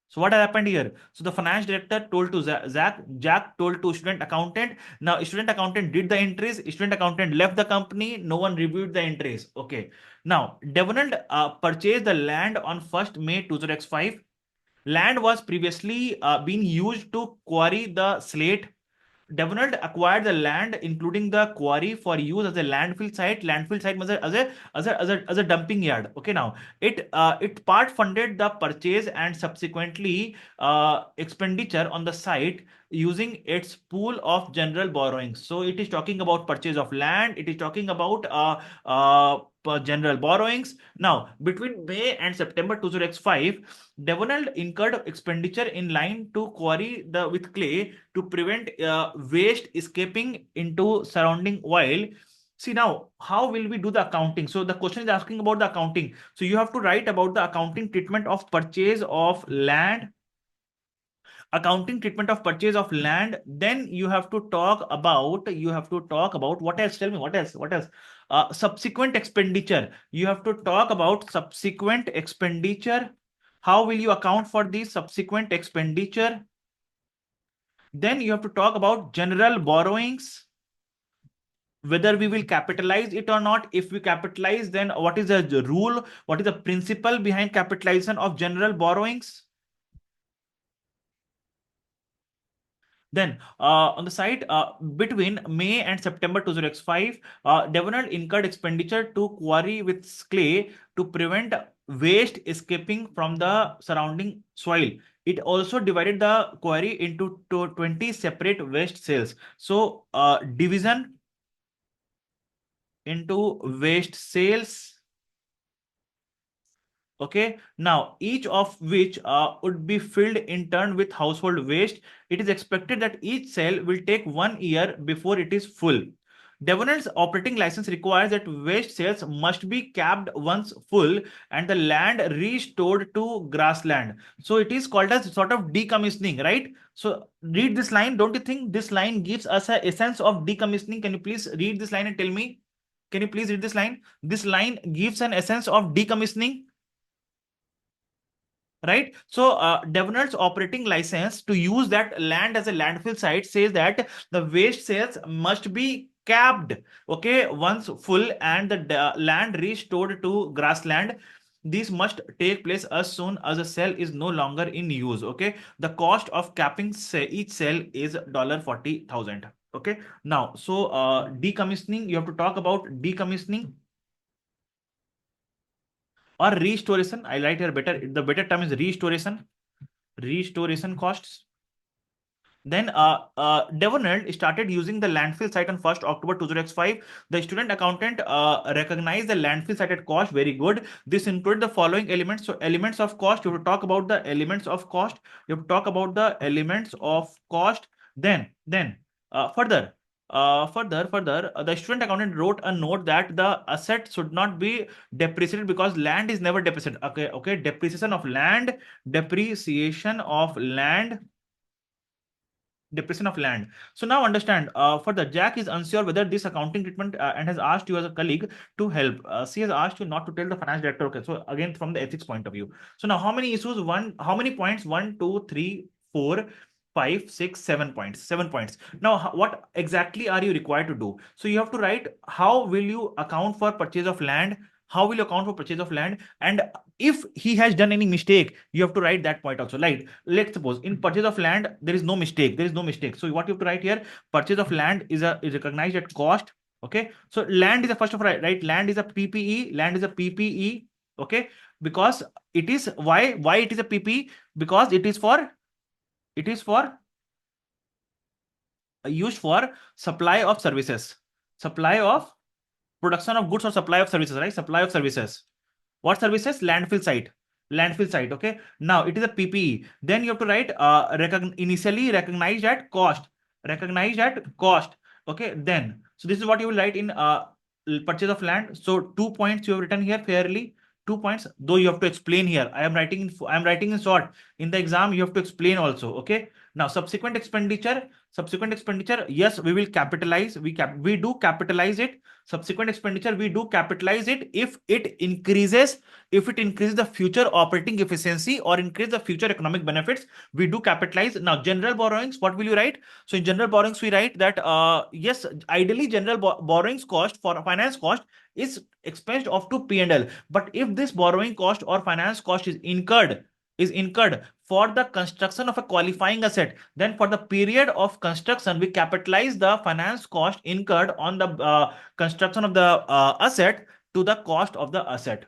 So what happened here? So the finance director told to Jack told to student accountant. Now student accountant did the entries. Student accountant left the company. No one reviewed the entries. Okay. Now Devonald purchased the land on 1st May 2005. Land was previously being used to quarry the slate. Devonald acquired the land, including the quarry, for use as a landfill site. Landfill site was as a dumping yard. Okay, now it part funded the purchase and subsequently expenditure on the site using its pool of general borrowings. So it is talking about purchase of land. It is talking about general borrowings. Now, between May and September 2005, Devonald incurred expenditure in line to quarry the with clay to prevent waste escaping into surrounding oil. See now, how will we do the accounting? So the question is asking about the accounting. So you have to write about the accounting treatment of purchase of land, accounting treatment of purchase of land. Then you have to talk about what else? Tell me what else? Subsequent expenditure. You have to talk about subsequent expenditure. How will you account for the subsequent expenditure? Then you have to talk about general borrowings, whether we will capitalize it or not. If we capitalize, then what is the rule? What is the principle behind capitalization of general borrowings? Then on the side between May and September 2005, Devonald incurred expenditure to quarry with clay to prevent waste escaping from the surrounding soil. It also divided the quarry into 20 separate waste cells. So division into waste cells. Okay, now each of which would be filled in turn with household waste. It is expected that each cell will take 1 year before it is full. Devonald's operating license requires that waste cells must be capped once full and the land restored to grassland. So it is called as sort of decommissioning, right? So read this line. Don't you think this line gives us a essence of decommissioning? Can you please read this line and tell me? Can you please read this line? This line gives an essence of decommissioning, right? So Devonald's operating license to use that land as a landfill site says that the waste cells must be capped, okay, once full and the land restored to grassland. This must take place as soon as a cell is no longer in use. Okay, the cost of capping each cell is $40,000. Okay, now so decommissioning, you have to talk about decommissioning or restoration. I write here better, the better term is restoration costs. Then Devonald started using the landfill site on 1st October 2005. The student accountant recognized the landfill site at cost. Very good. This included the following elements. So elements of cost, you have to talk about the elements of cost. You have to talk about the elements of cost. Then further, the student accountant wrote a note that the asset should not be depreciated because land is never depreciated. Okay, depreciation of land, depreciation of land. So now understand, further, Jack is unsure whether this accounting treatment and has asked you as a colleague to help. She has asked you not to tell the finance director. Okay, so again, from the ethics point of view. So now how many issues? How many points? 1, 2, 3, 4, 5, 6, 7 points. 7 points. Now, what exactly are you required to do? So you have to write, how will you account for purchase of land? How will you account for purchase of land? And if he has done any mistake, you have to write that point also. Like, let's suppose in purchase of land, there is no mistake. There is no mistake. So what you have to write here, purchase of land is recognized at cost. Okay. So land is a first of all, right? Land is a PPE. Land is a PPE. Okay. Because it is why it is a PPE? Because it is for used for supply of services, supply of production of goods or supply of services, right? Supply of services. What services? Landfill site. Landfill site. Okay. Now it is a PPE. Then you have to write initially recognized at cost. Recognized at cost. Okay. Then so this is what you will write in purchase of land. So 2 points you have written here fairly. 2 points. Though you have to explain here. I am writing in short. In the exam you have to explain also. Okay. Now subsequent expenditure. Subsequent expenditure. Yes, we will capitalize. We do capitalize it. Subsequent expenditure, we do capitalize it if it increases the future operating efficiency or increase the future economic benefits. We do capitalize. Now general borrowings, what will you write? So in general borrowings we write that yes, ideally general borrowings cost for finance cost is expensed off to P&L, but if this borrowing cost or finance cost is incurred for the construction of a qualifying asset, then for the period of construction we capitalize the finance cost incurred on the construction of the asset to the cost of the asset.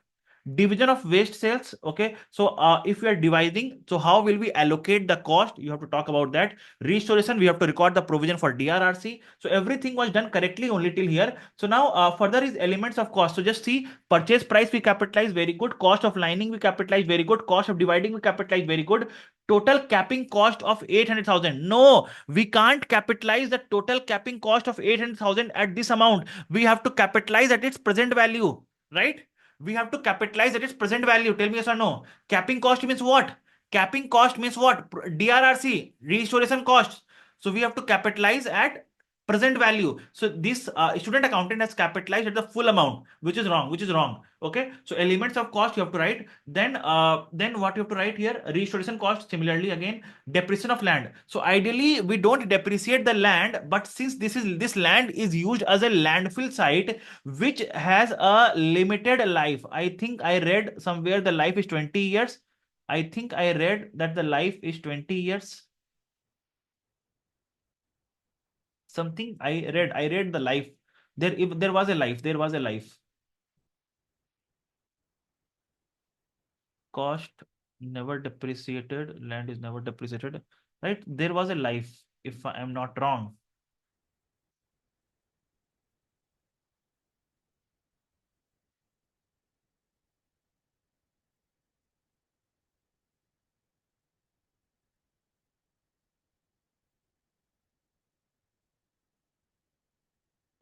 Division of waste sales. Okay, so if we are dividing, so how will we allocate the cost? You have to talk about that. Restoration, we have to record the provision for DRRC. So everything was done correctly only till here. So now further is elements of cost. So just see, purchase price we capitalize, very good. Cost of lining we capitalize, very good. Cost of dividing we capitalize, very good. Total capping cost of 800,000. No, we can't capitalize the total capping cost of 800,000 at this amount. We have to capitalize at its present value, right? We have to capitalize at its present value. Tell me yes or no. Capping cost means what? Capping cost means what? DRRC, restoration costs. So we have to capitalize at present value. So this student accountant has capitalized at the full amount, which is wrong. Which is wrong. Okay. So elements of cost you have to write. Then what you have to write here? Restoration cost. Similarly, again, depreciation of land. So ideally, we don't depreciate the land, but since this land is used as a landfill site, which has a limited life. I think I read somewhere the life is 20 years. I think I read that the life is 20 years. Something I read the life. If there was a life, there was a life. Cost never depreciated, land is never depreciated, right? There was a life, if I am not wrong.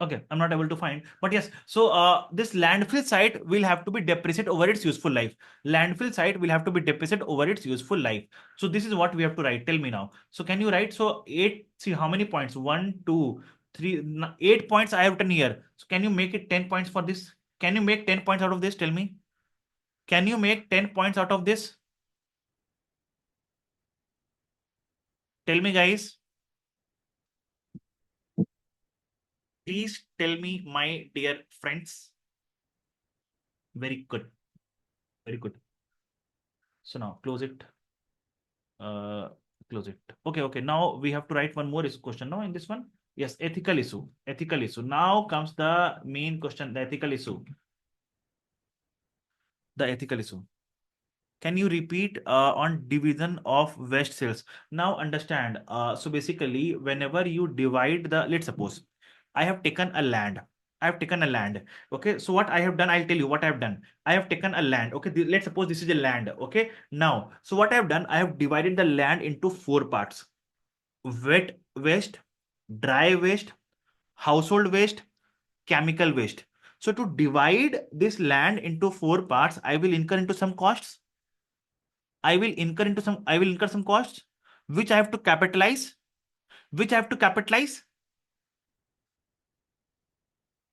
Okay, I'm not able to find, but yes. So this landfill site will have to be depreciated over its useful life. Landfill site will have to be depreciated over its useful life. So this is what we have to write. Tell me now. So can you write? So eight. See how many points? One, two, three, 8 points I have written here. So can you make it 10 points for this? Can you make 10 points out of this? Tell me. Can you make 10 points out of this? Tell me, guys. Please tell me, my dear friends. Very good. Very good. So now close it. uh Close it. Okay, okay, now we have to write one more question now in this one. Yes, ethical issue. Ethical issue. Now comes the main question, the ethical issue. The ethical issue. Can you repeat on division of waste sales? Now understand. So basically, whenever you divide the, let's suppose I have taken a land. I have taken a land. Okay. So what I have done, I'll tell you what I have done. I have taken a land. Okay. Let's suppose this is a land. Okay. Now, so what I have done, I have divided the land into 4 parts: wet waste, dry waste, household waste, chemical waste. So to divide this land into 4 parts, I will incur into some costs. I will incur some costs, which I have to capitalize, which I have to capitalize,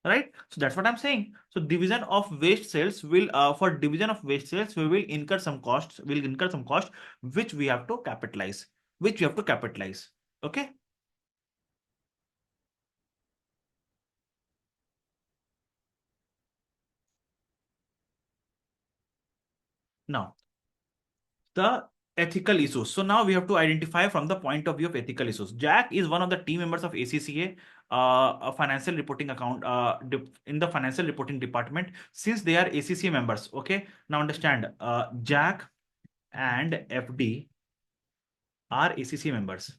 right? So that's what I'm saying. So division of waste sales will, for division of waste sales, we will incur some costs, which we have to capitalize, Okay. Now, the ethical issues. So now we have to identify from the point of view of ethical issues. Jack is one of the team members of ACCA, a financial reporting account in the financial reporting department. Since they are ACCA members, okay. Now understand, Jack and FD are ACCA members.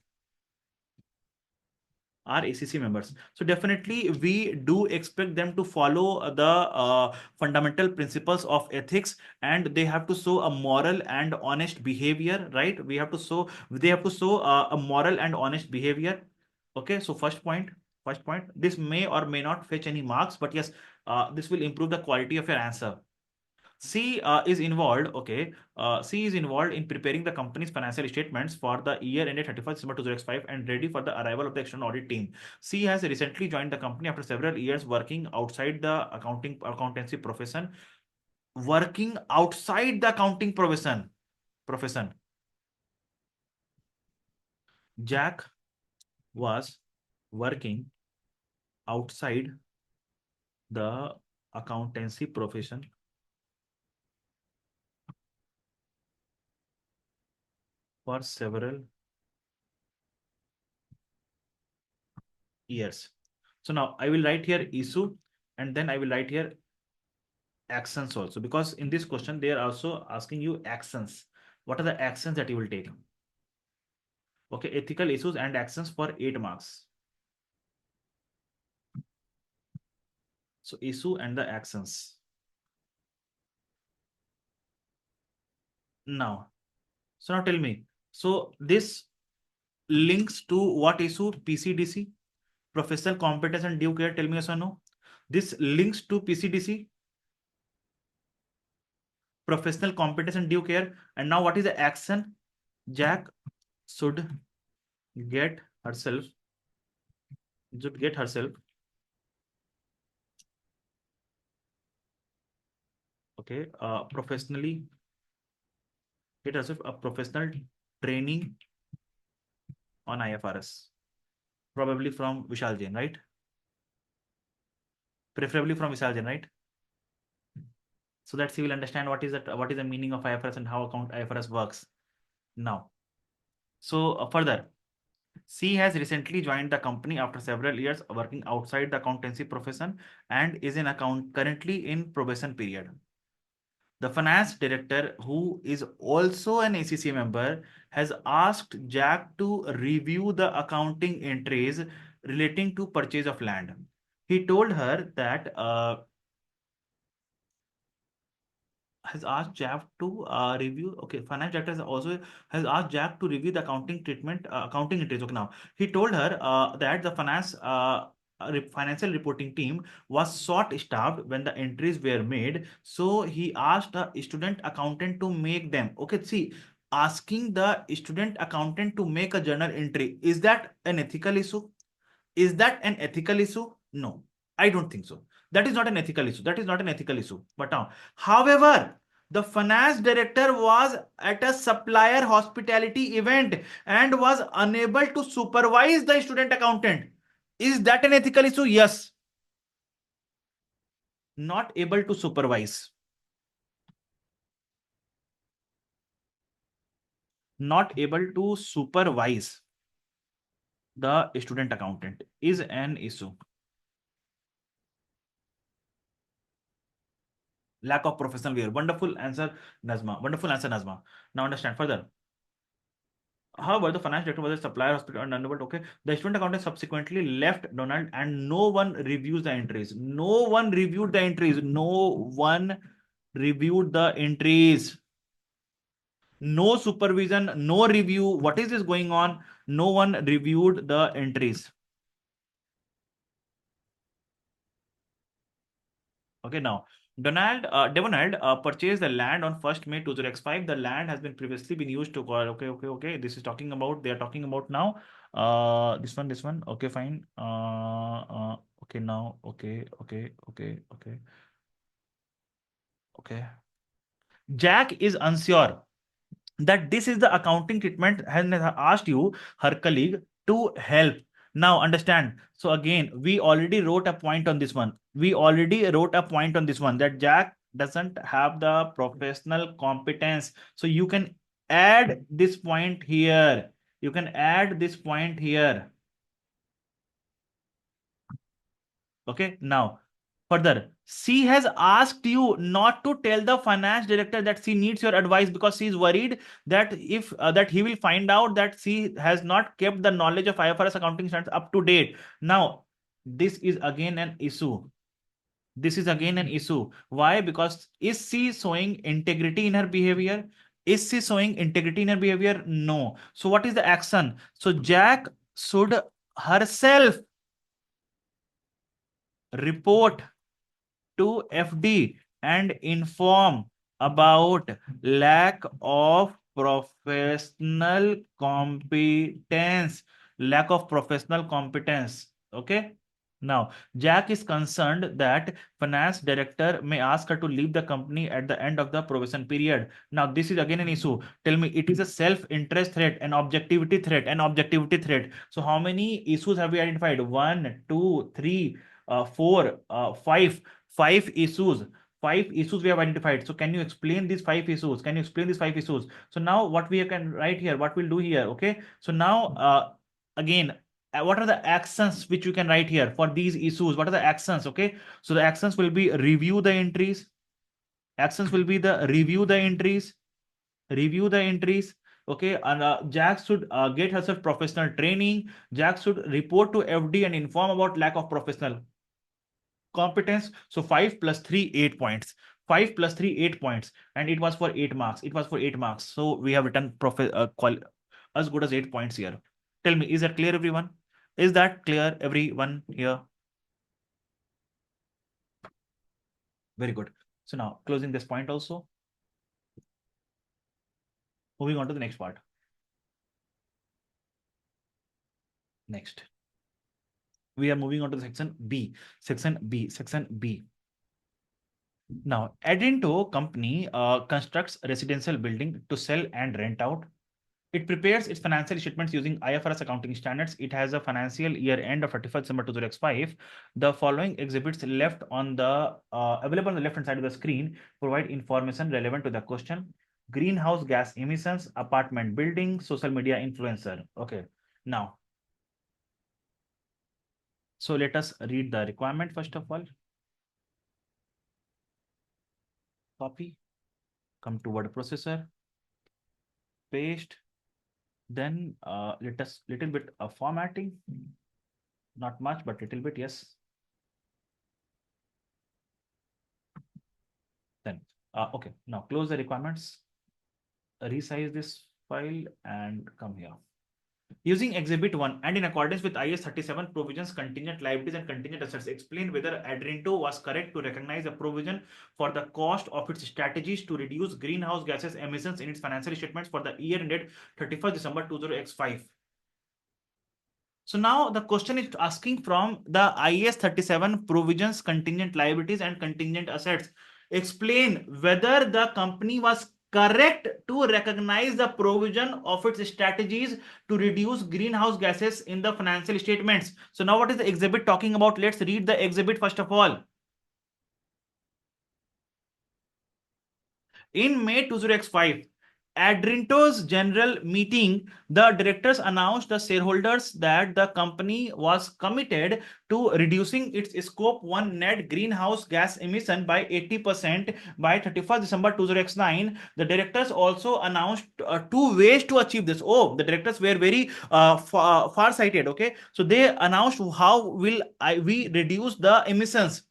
Are ACC members. So definitely we do expect them to follow the fundamental principles of ethics, and they have to show a moral and honest behavior, right? They have to show a moral and honest behavior. Okay, so first point, this may or may not fetch any marks, but yes, this will improve the quality of your answer. C is involved, okay. C is involved in preparing the company's financial statements for the year ended 31st December 2005 and ready for the arrival of the external audit team. C has recently joined the company after several years working outside the accountancy profession. Working outside the accounting profession. Jack was working outside the accountancy profession for several years. So now I will write here issue, and then I will write here actions also, because in this question they are also asking you actions. What are the actions that you will take? Okay, ethical issues and actions for 8 marks. So issue and the actions. Now, so now tell me, so this links to what issue? PCDC, professional competence and due care. Tell me yes or no. This links to PCDC, professional competence and due care. And now what is the action? Jack should get herself okay, professionally get herself a professional training on IFRS, probably from Vishal Jain, right? Preferably from Vishal Jain, right? So that she will understand what is the meaning of IFRS and how account IFRS works. Now, so further, she has recently joined the company after several years working outside the accountancy profession and is currently in probation period. The finance director, who is also an ACC member, has asked Jack to review the accounting entries relating to purchase of land. He told her that has asked Jack to review. Okay, finance director has asked Jack to review the accounting entries. Okay, now he told her that the financial reporting team was short-staffed when the entries were made, so he asked a student accountant to make them. Okay, see, asking the student accountant to make a journal entry, is that an ethical issue? Is that an ethical issue? No, I don't think so. That is not an ethical issue. That is not an ethical issue. But now, however, the finance director was at a supplier hospitality event and was unable to supervise the student accountant. Is that an ethical issue? Yes. Not able to supervise. Not able to supervise the student accountant is an issue. Lack of professional wear. Wonderful answer, Nazma. Wonderful answer, Nazma. Now understand further. However, the finance director was a supplier hospital and unable. Okay, the student accountant subsequently left Donald, and no one reviews the entries. No one reviewed the entries. No one reviewed the entries. No supervision, no review. What is this going on? No one reviewed the entries. Okay, now Devonald purchased the land on 1st May 2005. The land has been previously been used to call. Okay. This is talking about, they are talking about now. This one. Okay, fine. Okay, now. Okay. Jack is unsure that this is the accounting treatment and has asked her colleague, to help. Now understand. So again, we already wrote a point on this one. That Jack doesn't have the professional competence. So you can add this point here. You can add this point here. Okay, now further, she has asked you not to tell the finance director that she needs your advice because she is worried that if that he will find out that she has not kept the knowledge of IFRS accounting standards up to date. Now, this is again an issue. This is again an issue. Why? Because is she showing integrity in her behavior? Is she showing integrity in her behavior? No. So what is the action? So Jack should herself report to FD and inform about lack of professional competence. Lack of professional competence. Okay. Now, Jack is concerned that finance director may ask her to leave the company at the end of the probation period. Now, this is again an issue. Tell me, it is a self-interest threat, an objectivity threat, an objectivity threat. So, how many issues have we identified? One, two, three, four, five. Five issues. Five issues we have identified. So, can you explain these five issues? Can you explain these five issues? So, now what we can write here, what we'll do here, okay? So, now again, what are the actions which you can write here for these issues? What are the actions? Okay, so the actions will be review the entries. Actions will be the review the entries. Review the entries. Okay, and Jack should get herself professional training. Jack should report to FD and inform about lack of professional competence. So 5 plus 3, 8 points. 5 plus 3, 8 points. And it was for 8 marks. It was for 8 marks. So we have written as good as 8 points here. Tell me, is that clear, everyone? Is that clear, everyone here? Very good. So now closing this point also. Moving on to the next part. Next. We are moving on to the section B. Section B. Section B. Now, Adinto company constructs residential building to sell and rent out. It prepares its financial statements using IFRS accounting standards. It has a financial year end of 31st December 2005. The following exhibits left on the available on the left hand side of the screen provide information relevant to the question. Greenhouse gas emissions, apartment building, social media influencer. Okay, now, so let us read the requirement first of all. Copy, come to word processor, paste, then let us little bit of formatting, not much, but little bit, yes. Then, okay, now close the requirements, resize this file and come here. Using Exhibit 1 and in accordance with IS 37 provisions, contingent liabilities and contingent assets, explain whether Adrinto was correct to recognize a provision for the cost of its strategies to reduce greenhouse gases emissions in its financial statements for the year ended 31st December 2005. So now the question is asking from the IS 37 provisions, contingent liabilities and contingent assets. Explain whether the company was correct to recognize the provision of its strategies to reduce greenhouse gases in the financial statements. So now what is the exhibit talking about? Let's read the exhibit first of all. In May 2005, Adrinto's general meeting, the directors announced the shareholders that the company was committed to reducing its scope 1 net greenhouse gas emission by 80% by 31st December 2009. The directors also announced two ways to achieve this. Oh, the directors were very far-sighted. Okay, so they announced how will we reduce the emissions.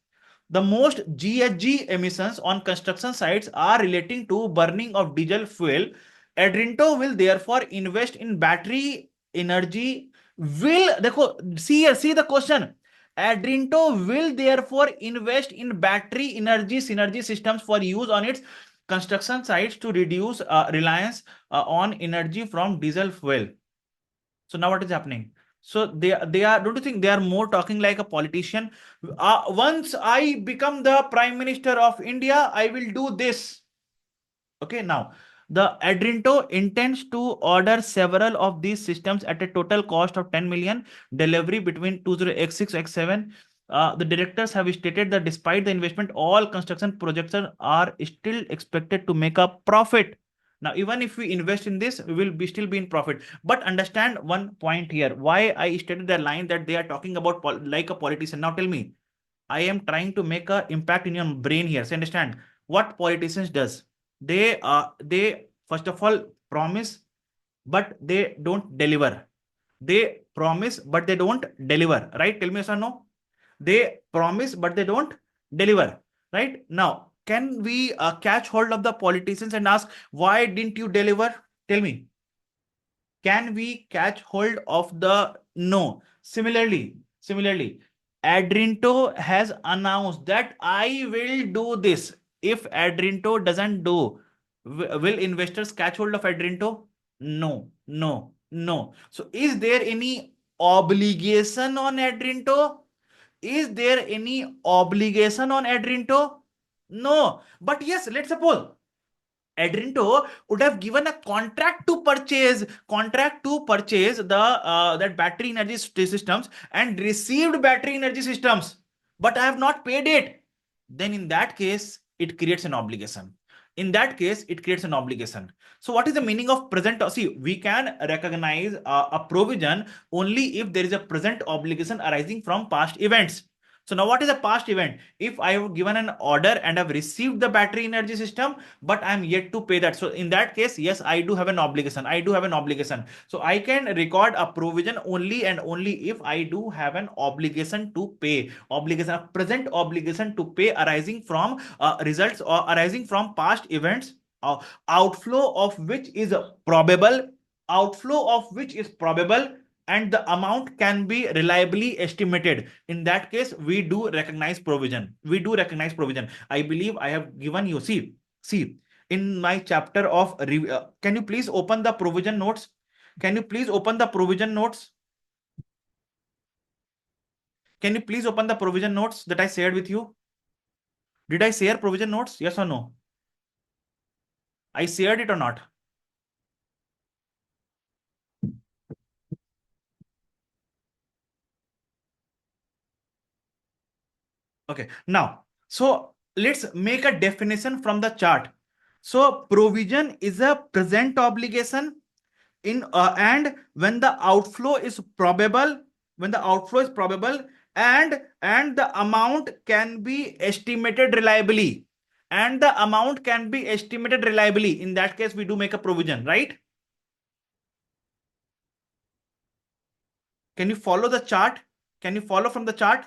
The most GHG emissions on construction sites are relating to burning of diesel fuel. Adrinto will therefore invest in battery energy. See the question. Adrinto will therefore invest in battery energy synergy systems for use on its construction sites to reduce reliance on energy from diesel fuel. So now what is happening? So they are, don't you think they are more talking like a politician? Once I become the Prime Minister of India, I will do this. Okay, now the Adrinto intends to order several of these systems at a total cost of 10 million, delivery between 20x6 x7. The directors have stated that despite the investment, all construction projects are still expected to make a profit. Now, even if we invest in this, we will still be in profit. But understand one point here. Why I stated the line that they are talking about like a politician. Now, tell me, I am trying to make an impact in your brain here. So understand what politicians does. They first of all promise, but they don't deliver. They promise, but they don't deliver. Right? Tell me yes or no. They promise, but they don't deliver. Right? Now, can we catch hold of the politicians and ask, why didn't you deliver? Tell me. Can we catch hold of the no? Similarly, Adrinto has announced that I will do this. If Adrinto doesn't do, will investors catch hold of Adrinto? No, no, no. So is there any obligation on Adrinto? Is there any obligation on Adrinto? No. But yes, let's suppose Adrinto would have given a contract to purchase the that battery energy systems and received battery energy systems, but I have not paid it. Then in that case, it creates an obligation. In that case, it creates an obligation. So what is the meaning of present? See, we can recognize a provision only if there is a present obligation arising from past events. So now what is a past event? If I have given an order and have received the battery energy system, but I am yet to pay that. So in that case, yes, I do have an obligation. I do have an obligation. So I can record a provision only and only if I do have an obligation to pay. Obligation, a present obligation to pay arising from results or arising from past events, outflow of which is probable, outflow of which is probable, and the amount can be reliably estimated. In that case, we do recognize provision. We do recognize provision. I believe I have given you. See, in my chapter of can you please open the provision notes? Can you please open the provision notes? Can you please open the provision notes that I shared with you? Did I share provision notes? Yes or no? I shared it or not? Okay. Now, so let's make a definition from the chart. So provision is a present obligation in and when the outflow is probable, when the outflow is probable and the amount can be estimated reliably, and the amount can be estimated reliably. In that case, we do make a provision, right? Can you follow the chart? Can you follow from the chart?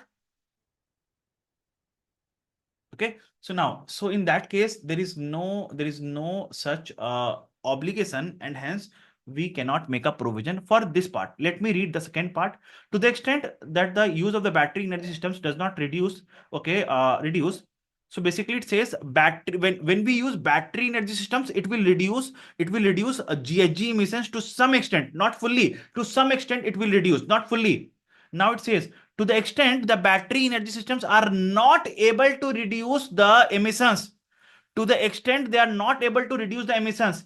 Okay, so now, so in that case, there is no such obligation, and hence we cannot make a provision for this part. Let me read the second part. To the extent that the use of the battery energy systems does not reduce, okay, reduce. So basically, it says battery, when we use battery energy systems, it will reduce GHG emissions to some extent, not fully. To some extent, it will reduce, not fully. Now it says, to the extent the battery energy systems are not able to reduce the emissions, to the extent they are not able to reduce the emissions,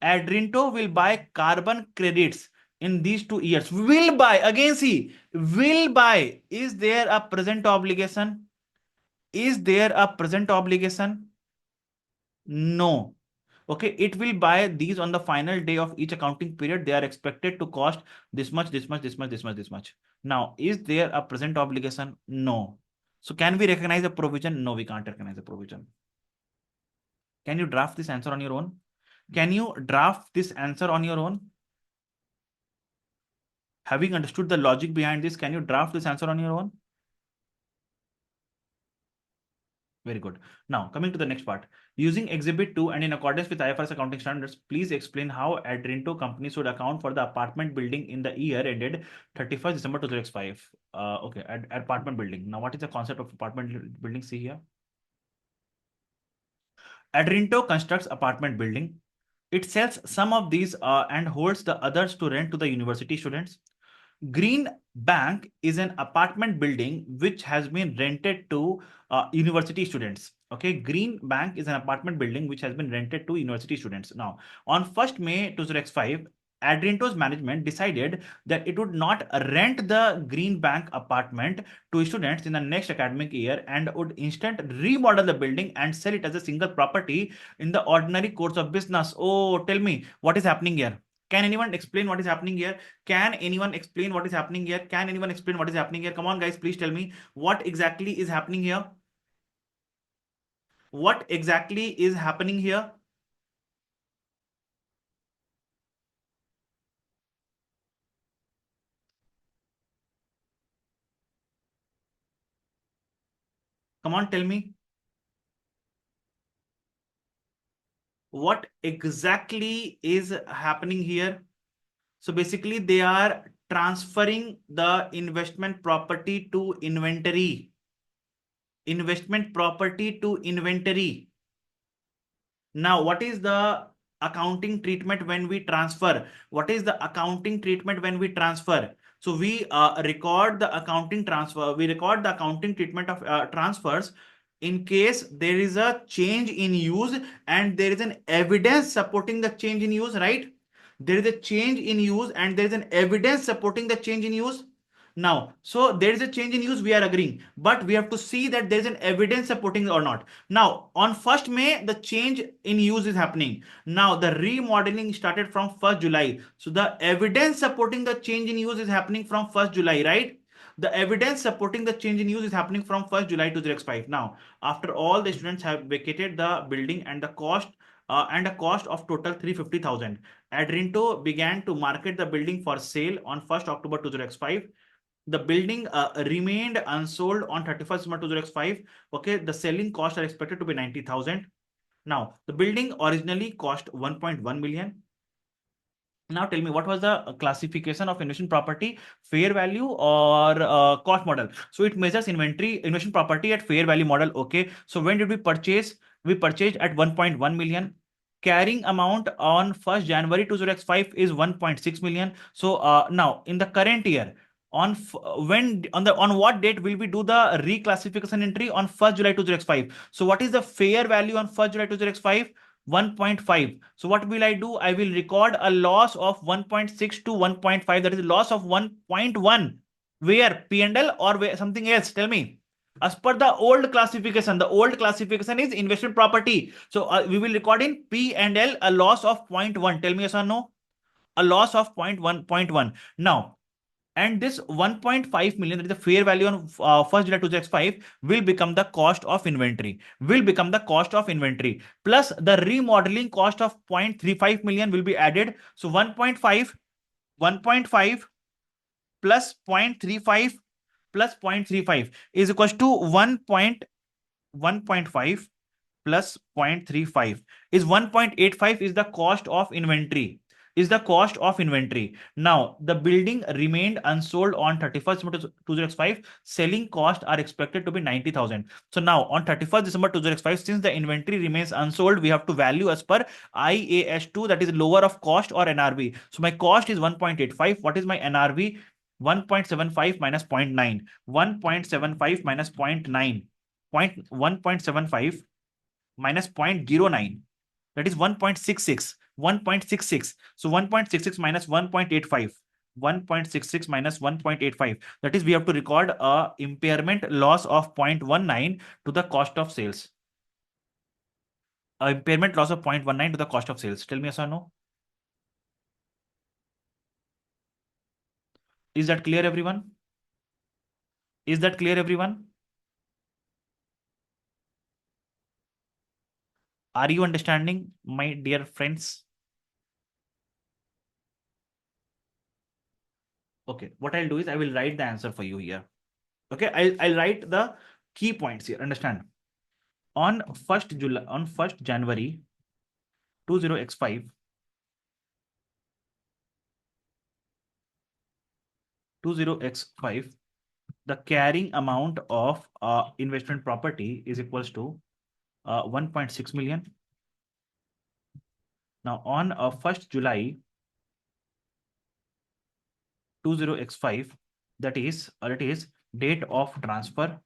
Adrinto will buy carbon credits in these 2 years. Will buy, again see, will buy. Is there a present obligation? Is there a present obligation? No. Okay, it will buy these on the final day of each accounting period. They are expected to cost this much, this much, this much, this much, this much. Now, is there a present obligation? No. So can we recognize a provision? No, we can't recognize a provision. Can you draft this answer on your own? Can you draft this answer on your own? Having understood the logic behind this, can you draft this answer on your own? Very good. Now, coming to the next part. Using Exhibit 2 and in accordance with IFRS accounting standards, please explain how Adrinto company should account for the apartment building in the year ended 31st December 2005. Okay, apartment building. Now, what is the concept of apartment building? See here. Adrinto constructs apartment building. It sells some of these and holds the others to rent to the university students. Green Bank is an apartment building which has been rented to university students. Okay, Green Bank is an apartment building which has been rented to university students. Now, on 1st May 2005, Adrianto's management decided that it would not rent the Green Bank apartment to students in the next academic year and would instead remodel the building and sell it as a single property in the ordinary course of business. Oh, tell me what is happening here. Can anyone explain what is happening here? Can anyone explain what is happening here? Can anyone explain what is happening here? Come on, guys, please tell me what exactly is happening here. What exactly is happening here? Come on, tell me. What exactly is happening here? So basically, they are transferring the investment property to inventory. Investment property to inventory. Now, what is the accounting treatment when we transfer? What is the accounting treatment when we transfer? So we record the accounting transfer. We record the accounting treatment of transfers in case there is a change in use and there is an evidence supporting the change in use, right? There is a change in use and there is an evidence supporting the change in use. Now, so there is a change in use, we are agreeing, but we have to see that there is an evidence supporting or not. Now, on 1st May, the change in use is happening. Now, the remodeling started from 1st July. So the evidence supporting the change in use is happening from 1st July, right? The evidence supporting the change in use is happening from 1st July 2005. Now, after all the students have vacated the building and the cost of total 350,000, Adrinto began to market the building for sale on 1st October 2005. The building remained unsold on 31st March 2005. Okay, the selling costs are expected to be 90,000. Now, the building originally cost 1.1 million. Now tell me, what was the classification of investment property, fair value or cost model? So it measures investment property at fair value model. Okay, so when did we purchase? We purchased at 1.1 million. Carrying amount on 1st January 2005 is 1.6 million. So now in the current year, on when on what date will we do the reclassification entry? On 1st July 2005. So what is the fair value on 1st July 2005? 1.5. So what will I do? I will record a loss of 1.6 to 1.5. That is loss of 1.1. Where? P&L or where, something else? Tell me. As per the old classification, the old classification is investment property. So we will record in P&L a loss of 0.1. Tell me yes or no? A loss of 0.1. Now, and this 1.5 million, that is the fair value on 1st July 2005, will become the cost of inventory, plus the remodeling cost of 0.35 million will be added. So 1.5 plus 0.35 plus 0.35 is equals to 1.5 plus 0.35 is 1.85 is the cost of inventory. Now, the building remained unsold on 31st December 2005. Selling costs are expected to be 90,000. So now on 31st December 2005, since the inventory remains unsold, we have to value as per IAS2, that is lower of cost or NRV. So my cost is 1.85. What is my NRV? 1.75 minus 0.9. 1.75 minus 0.9. 1.75 minus 0.09, that is 1.66. 1.66. So 1.66 minus 1.85. 1.66 minus 1.85, that is we have to record a impairment loss of 0.19 to the cost of sales. A impairment loss of 0.19 to the cost of sales. Tell me yes or no? Is that clear, everyone? Is that clear, everyone? Are you understanding, my dear friends? Okay, what I'll do is I will write the answer for you here. Okay, I'll write the key points here. Understand? On 1st January 20x5, 20x5, the carrying amount of investment property is equals to 1.6 million. Now on 1st July 20x5, that is date of transfer.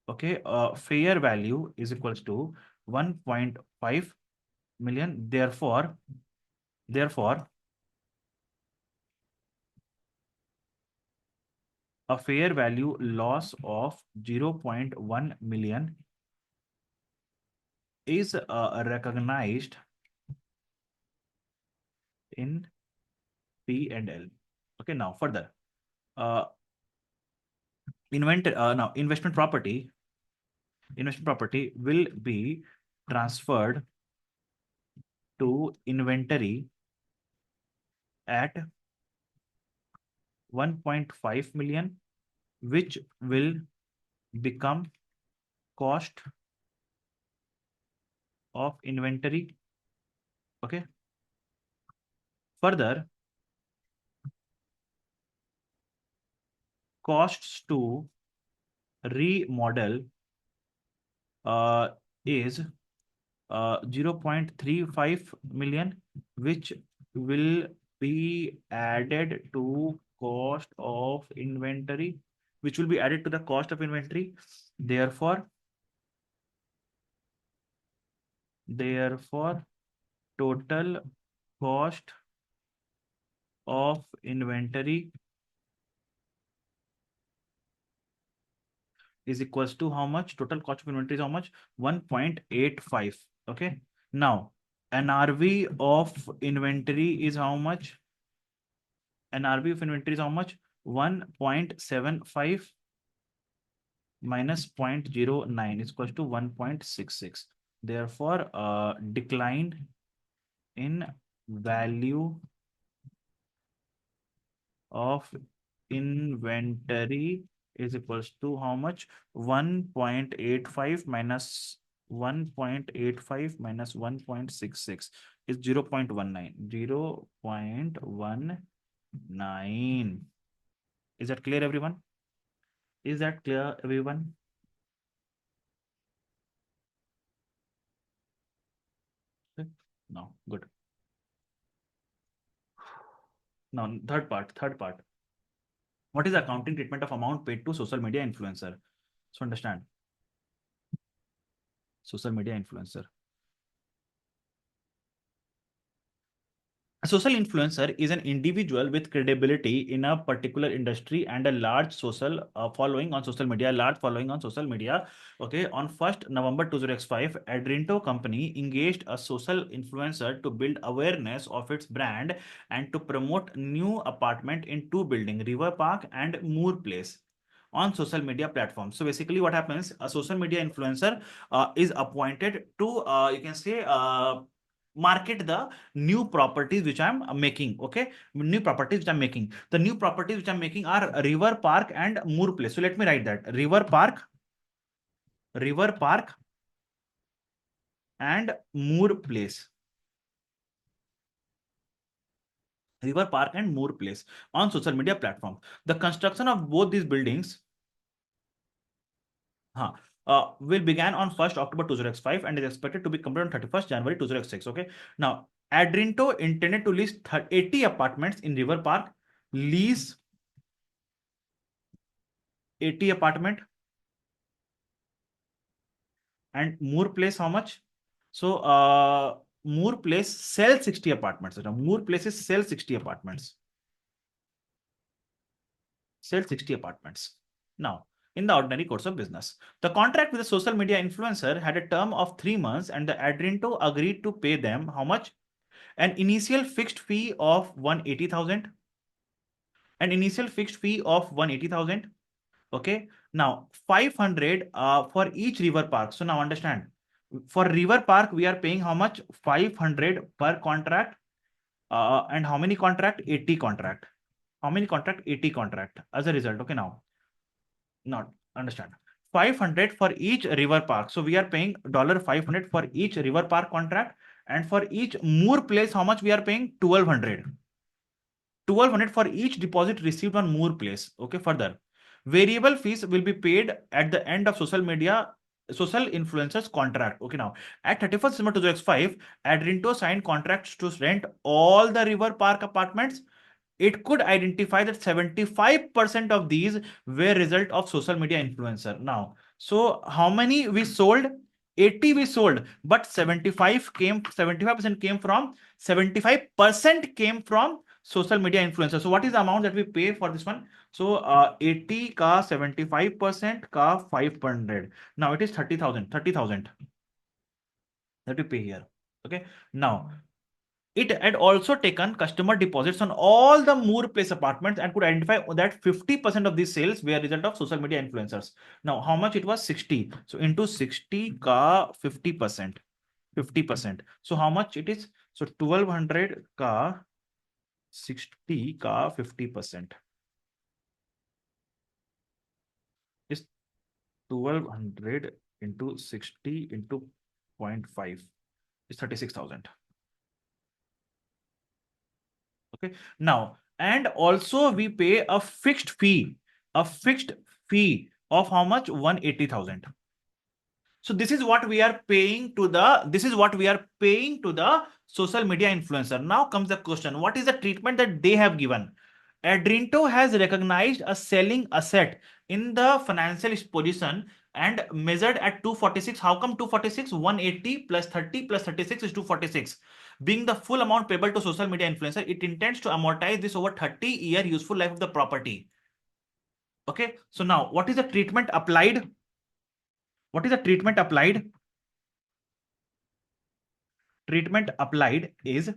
Okay, fair value is equals to 1.5 million. Therefore a fair value loss of 0.1 million is recognized in P&L. Okay, now further, uh, investment property will be transferred to inventory at 1.5 million, which will become cost of inventory. Okay. Further, costs to remodel is 0.35 million, which will be added to cost of inventory, Therefore, total cost of inventory is equals to how much? Total cost of inventory is how much? 1.85. Okay. Now, NRV of inventory is how much? NRV of inventory is how much? 1.75 minus 0.09 is equals to 1.66. Therefore, decline in value of inventory is equals to how much? 1.85 minus 1.85 minus 1.66 is 0.19. 0.19. Is that clear, everyone? Is that clear, everyone? Okay. No, good. Now, third part. What is the accounting treatment of amount paid to social media influencer? So understand. Social media influencer. A social influencer is an individual with credibility in a particular industry and a large social following on social media. Okay, on 1st November 2005, Adrinto company engaged a social influencer to build awareness of its brand and to promote new apartment in two buildings, River Park and Moore Place, on social media platforms. So basically what happens, a social media influencer is appointed to, you can say, market the new properties which I'm making. Okay, new properties which I'm making. The new properties which I'm making are River Park and Moore Place. So let me write that: River Park and Moore Place. River Park and Moore Place on social media platforms. The construction of both these buildings will begin on 1st October 2005 and is expected to be completed on 31st January 2006. Okay. Now, Adrinto intended to lease 80 apartments in River Park, lease 80 apartment, and Moore Place how much? So, Moore Place sell 60 apartments. Moore Places sell 60 apartments. Sell 60 apartments. Now, in the ordinary course of business, the contract with the social media influencer had a term of 3 months, and the Adrinto agreed to pay them how much? An initial fixed fee of 180,000. An initial fixed fee of 180,000. Okay. Now 500 for each River Park. So now understand, for River Park we are paying how much? 500 per contract. And how many contract? 80 contract. How many contract? 80 contract as a result. Okay. Now not understand, 500 for each River Park. So we are paying $500 for each River Park contract, and for each Moore Place how much we are paying? 1200 for each deposit received on Moore Place. Okay. Further, variable fees will be paid at the end of social influencers contract. Okay. Now at 31st December 2005, Adrinto signed contracts to rent all the River Park apartments. It could identify that 75% of these were result of social media influencer. Now, so how many we sold? 80 we sold, but 75% came from 75% came from social media influencer. So what is the amount that we pay for this one? So 80 ka 75% ka 500. Now it is 30,000. 30,000 that we pay here. Okay. Now it had also taken customer deposits on all the Moore Place apartments and could identify that 50% of these sales were a result of social media influencers. Now, how much it was? 60. So into 60 ka 50%. 50%. So how much it is? So 1200 ka 60 ka 50% is 1200 into 60 into 0.5 is 36,000. Okay. Now, and also we pay a fixed fee of how much? 180,000. So this is what we are paying to the social media influencer. Now comes the question, what is the treatment that they have given? Adrinto has recognized a selling asset in the financial position and measured at 246. How come 246? 180 plus 30 plus 36 is 246. Being the full amount payable to social media influencer, it intends to amortize this over 30-year useful life of the property. Okay, so now what is the treatment applied? What is the treatment applied? Treatment applied is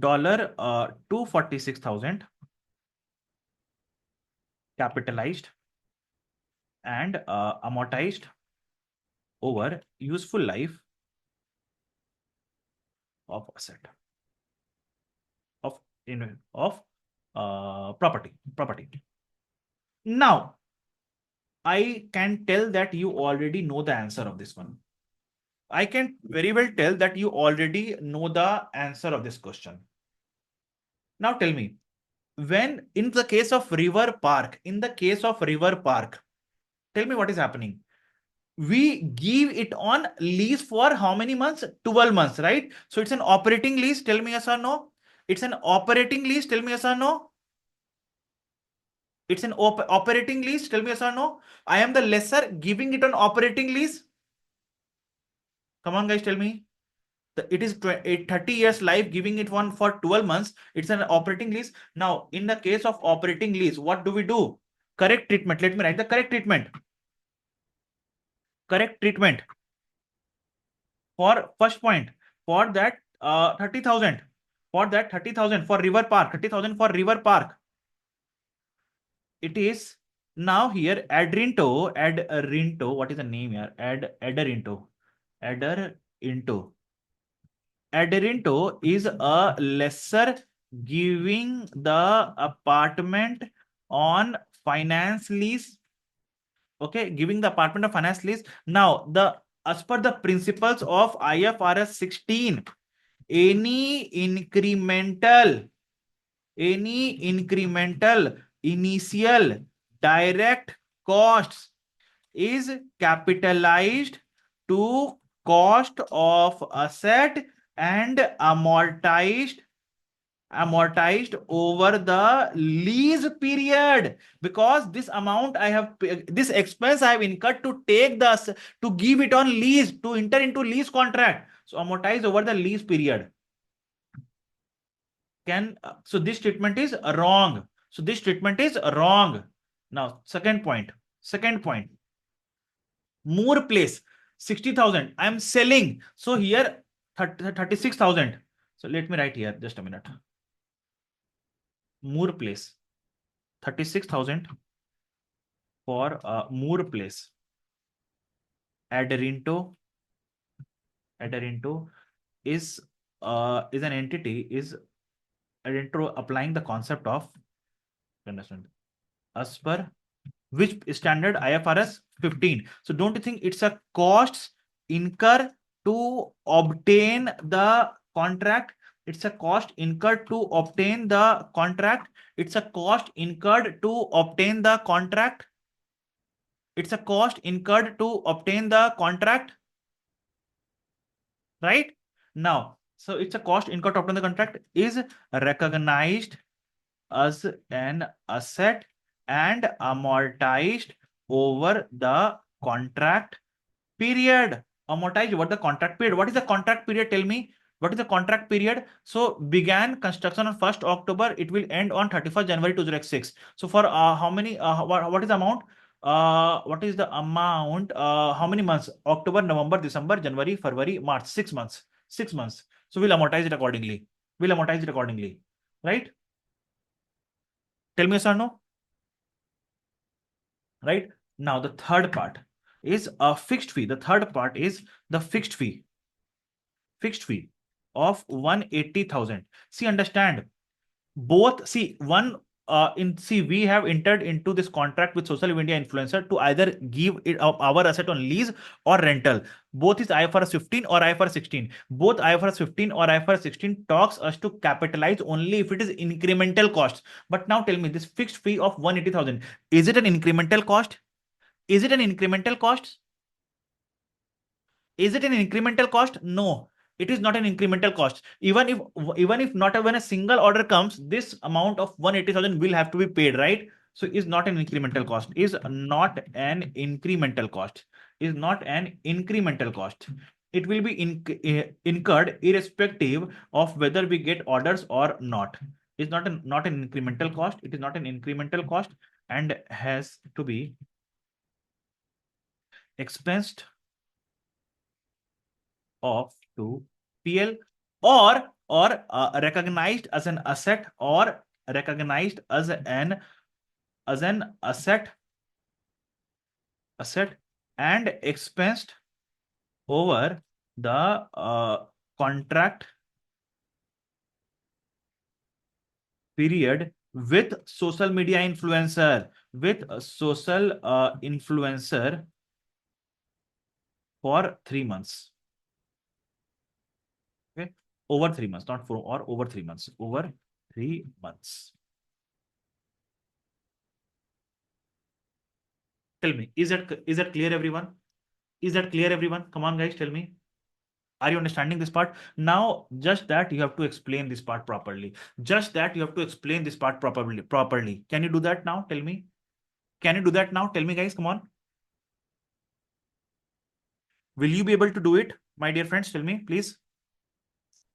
dollar 246,000 capitalized and amortized over useful life of asset of property. Now I can tell that you already know the answer of this one. I can very well tell that you already know the answer of this question. Now tell me, when in the case of river park, tell me what is happening. We give it on lease for how many months? 12 months, right? So it's an operating lease. Tell me yes or no. It's an operating lease. Tell me yes or no. It's an operating lease. Tell me yes or no. I am the lessor giving it on operating lease. Come on, guys, tell me. It is 30 years life, giving it one for 12 months. It's an operating lease. Now, in the case of operating lease, what do we do? Correct treatment. Let me write the correct treatment. Correct treatment. For first point, for that 30,000. For that 30,000 for river park. 30,000 for river park. It is now here Adrinto. What is the name here? Aderinto. Aderinto is a lessor giving the apartment on finance lease. Okay, giving the apartment on finance lease. Now, as per the principles of IFRS 16, any incremental initial direct costs is capitalized to cost of asset and amortized over the lease period, because this amount this expense I have incurred to take to give it on lease, to enter into lease contract. So amortize over the lease period. So this treatment is wrong. Now, second point. Moore Place, 60,000. I am selling. So here 36,000. So let me write here, just a minute. Moore Place, 36,000 for Moore Place. Aderinto is an entity, is Aderinto applying the concept of, understand, as per which standard? IFRS 15. So don't you think it's a costs incur to obtain the contract? It's a cost incurred to obtain the contract. It's a cost incurred to obtain the contract. It's a cost incurred to obtain the contract. Right? Now, so it's a cost incurred to obtain the contract is recognized as an asset and amortized over the contract period. Amortize what the contract period. What is the contract period? Tell me. What is the contract period? So began construction on 1st October. It will end on 31st January 2006. So for how many? What is the amount? What is the amount? How many months? October, November, December, January, February, March. 6 months. 6 months. So we'll amortize it accordingly. We'll amortize it accordingly. Right? Tell me yes or no. Right? Now the third part is a fixed fee. The third part is the fixed fee. Fixed fee of 180,000. See, understand both. See, see, we have entered into this contract with social media influencer to either give it our asset on lease or rental. Both is IFRS 15 or IFRS 16. Both IFRS 15 or IFRS 16 talks us to capitalize only if it is incremental cost. But now tell me, this fixed fee of 180,000, is it an incremental cost? Is it an incremental cost? Is it an incremental cost? No, it is not an incremental cost. Even if not when a single order comes, this amount of 180,000 will have to be paid, right? So is not an incremental cost. Is not an incremental cost. Is not an incremental cost. It will be incurred irrespective of whether we get orders or not. Is not an incremental cost. It is not an incremental cost and has to be expensed of to PL or recognized as an asset or recognized as an asset and expensed over the contract period with social media influencer for 3 months. Okay, over 3 months, not for or over 3 months, over 3 months. Tell me, is that clear, everyone? Is that clear, everyone? Come on, guys, tell me. Are you understanding this part? Now, just that you have to explain this part properly. Just that you have to explain this part properly. Can you do that now? Tell me. Can you do that now? Tell me, guys. Come on. Will you be able to do it, my dear friends? Tell me, please.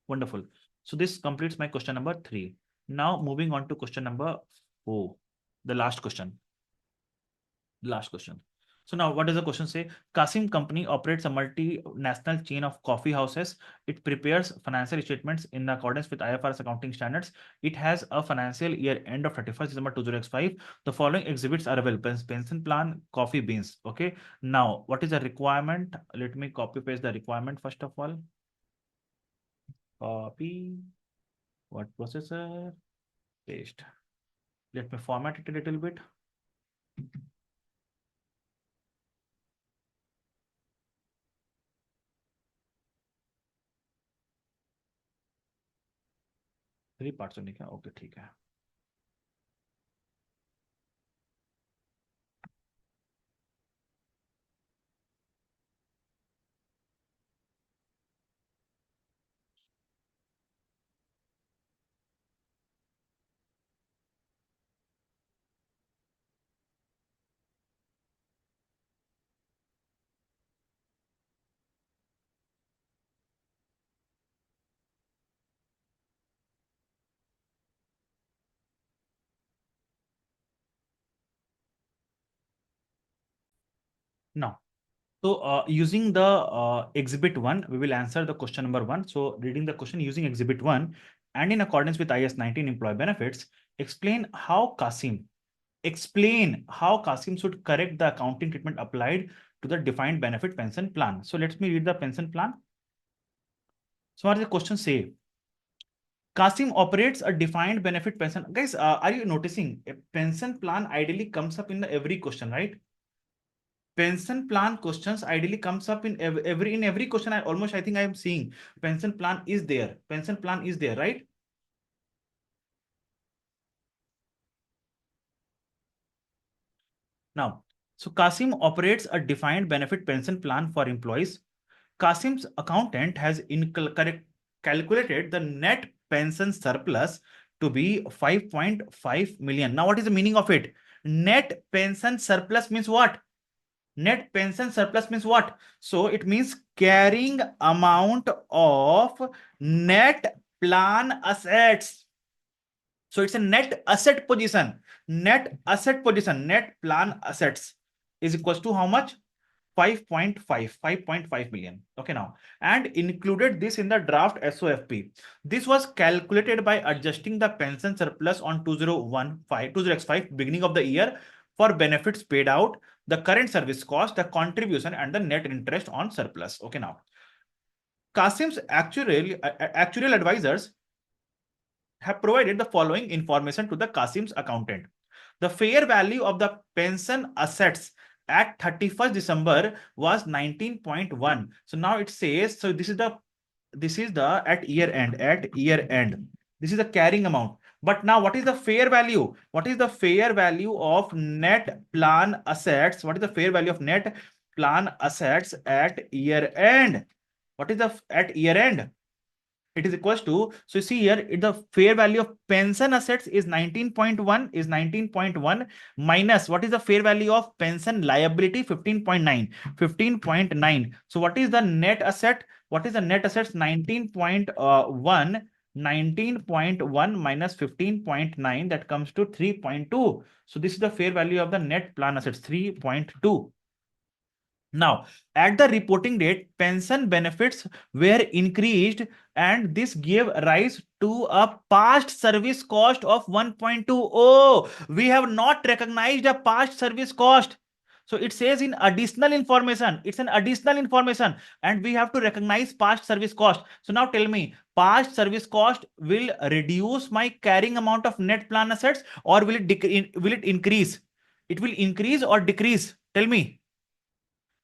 Wonderful. So this completes my question number 3. Now, moving on to question number 4, the last question. Last question. So now what does the question say? Kasim company operates a multinational chain of coffee houses. It prepares financial statements in accordance with IFRS accounting standards. It has a financial year end of 31st December 2005. The following exhibits are available: pension plan, coffee beans. Okay. Now, what is the requirement? Let me copy paste the requirement first of all. Copy. What processor? Paste. Let me format it a little bit. Three parts होने क्या? Okay, ठीक है. Now, so using the exhibit 1, we will answer the question number 1. So reading the question using exhibit 1 and in accordance with IS 19 employee benefits, explain how Kasim should correct the accounting treatment applied to the defined benefit pension plan. So let me read the pension plan. So what does the question say? Kasim operates a defined benefit pension. Guys, are you noticing a pension plan ideally comes up in every question, right? Pension plan questions ideally comes up in every question. I think I am seeing pension plan is there. Pension plan is there, right? Now, so Kasim operates a defined benefit pension plan for employees. Kasim's accountant has calculated the net pension surplus to be 5.5 million. Now, what is the meaning of it? Net pension surplus means what? Net pension surplus means what? So it means carrying amount of net plan assets. So it's a net asset position. Net asset position, net plan assets is equals to how much? 5.5 million. Okay, now, and included this in the draft SOFP. This was calculated by adjusting the pension surplus on 2015 beginning of the year for benefits paid out, the current service cost, the contribution, and the net interest on surplus. Okay, now, Kasim's actuarial advisors have provided the following information to the Kasim's accountant. The fair value of the pension assets at 31st December was 19.1. So now it says, so this is the at year end. This is the carrying amount. But now what is the fair value? What is the fair value of net plan assets? What is the fair value of net plan assets at year end? What is the at year end? It is equals to, so you see here, the fair value of pension assets is 19.1 minus what is the fair value of pension liability? 15.9. So what is the net asset? What is the net assets? 19.1 minus 15.9, that comes to 3.2. So this is the fair value of the net plan assets, 3.2. Now, at the reporting date, pension benefits were increased, and this gave rise to a past service cost of 1.2. Oh, we have not recognized a past service cost. So it says in additional information, it's an additional information, and we have to recognize past service cost. So now tell me, past service cost will reduce my carrying amount of net plan assets, or will it increase? It will increase or decrease? Tell me.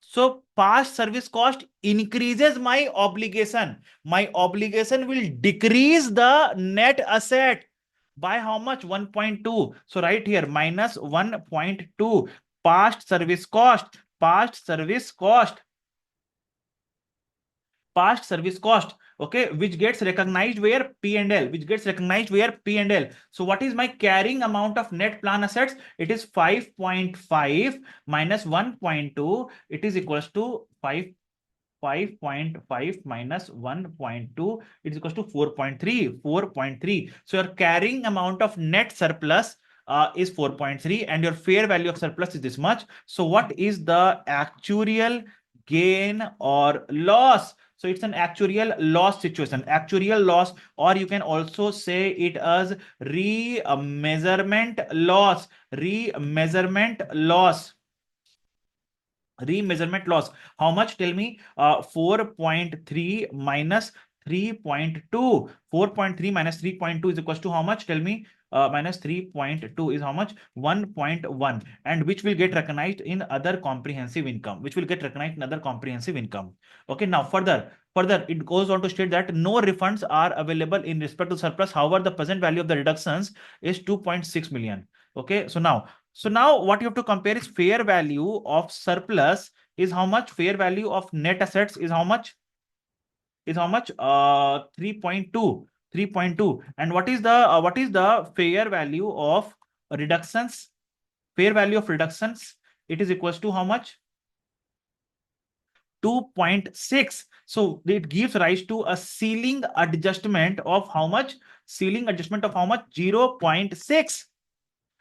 So past service cost increases my obligation. My obligation will decrease the net asset by how much? 1.2. So right here, minus 1.2. Past service cost. Past service cost. Past service cost, okay, which gets recognized where? P&L, which gets recognized where? P&L. So what is my carrying amount of net plan assets? It is 5.5 minus 1.2. It is equals to 5.5 minus 1.2, it is equals to 4.3. So your carrying amount of net surplus is 4.3, and your fair value of surplus is this much. So what is the actuarial gain or loss? So it's an actuarial loss situation, actuarial loss, or you can also say it as remeasurement loss. Remeasurement loss. How much? Tell me. 4.3 minus 3.2. 4.3 minus 3.2 is equals to how much? Tell me. Minus 3.2 is how much? 1.1, and which will get recognized in other comprehensive income. Okay, now further it goes on to state that no refunds are available in respect to surplus. However, the present value of the reductions is 2.6 million. Okay, so now what you have to compare is fair value of surplus is how much? Fair value of net assets is how much? 3.2. And what is the fair value of reductions? Fair value of reductions, it is equals to how much? 2.6. So it gives rise to a ceiling adjustment of how much? 0.6.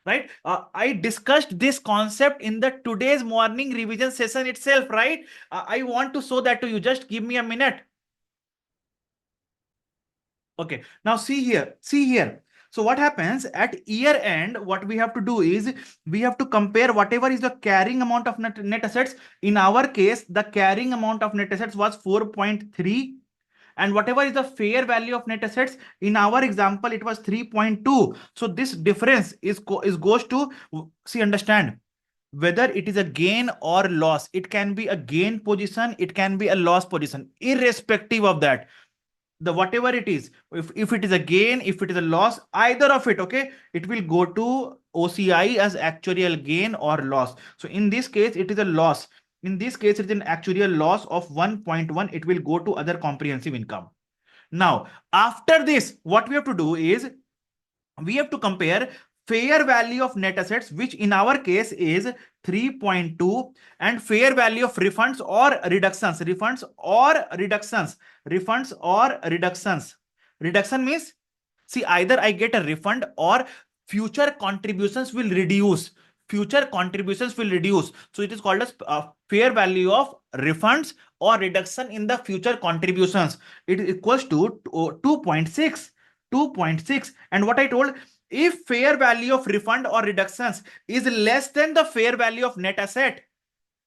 Right? I discussed this concept in the today's morning revision session itself, right? I want to show that to you. Just give me a minute. Okay, now see here. So what happens at year end? What we have to do is we have to compare whatever is the carrying amount of net assets. In our case, the carrying amount of net assets was 4.3. And whatever is the fair value of net assets, in our example, it was 3.2. So this difference goes to, see, understand, whether it is a gain or loss. It can be a gain position, it can be a loss position. Irrespective of that, the whatever it is, if it is a gain, if it is a loss, either of it, okay, it will go to OCI as actuarial gain or loss. So in this case, it is a loss. In this case, it is an actuarial loss of 1.1. It will go to other comprehensive income. Now, after this, what we have to do is we have to compare fair value of net assets, which in our case is 3.2, and fair value of refunds or reductions. Reduction means, see, either I get a refund or future contributions will reduce. So it is called as fair value of refunds or reduction in the future contributions. It is equals to 2.6. And what I told, if fair value of refund or reductions is less than the fair value of net asset,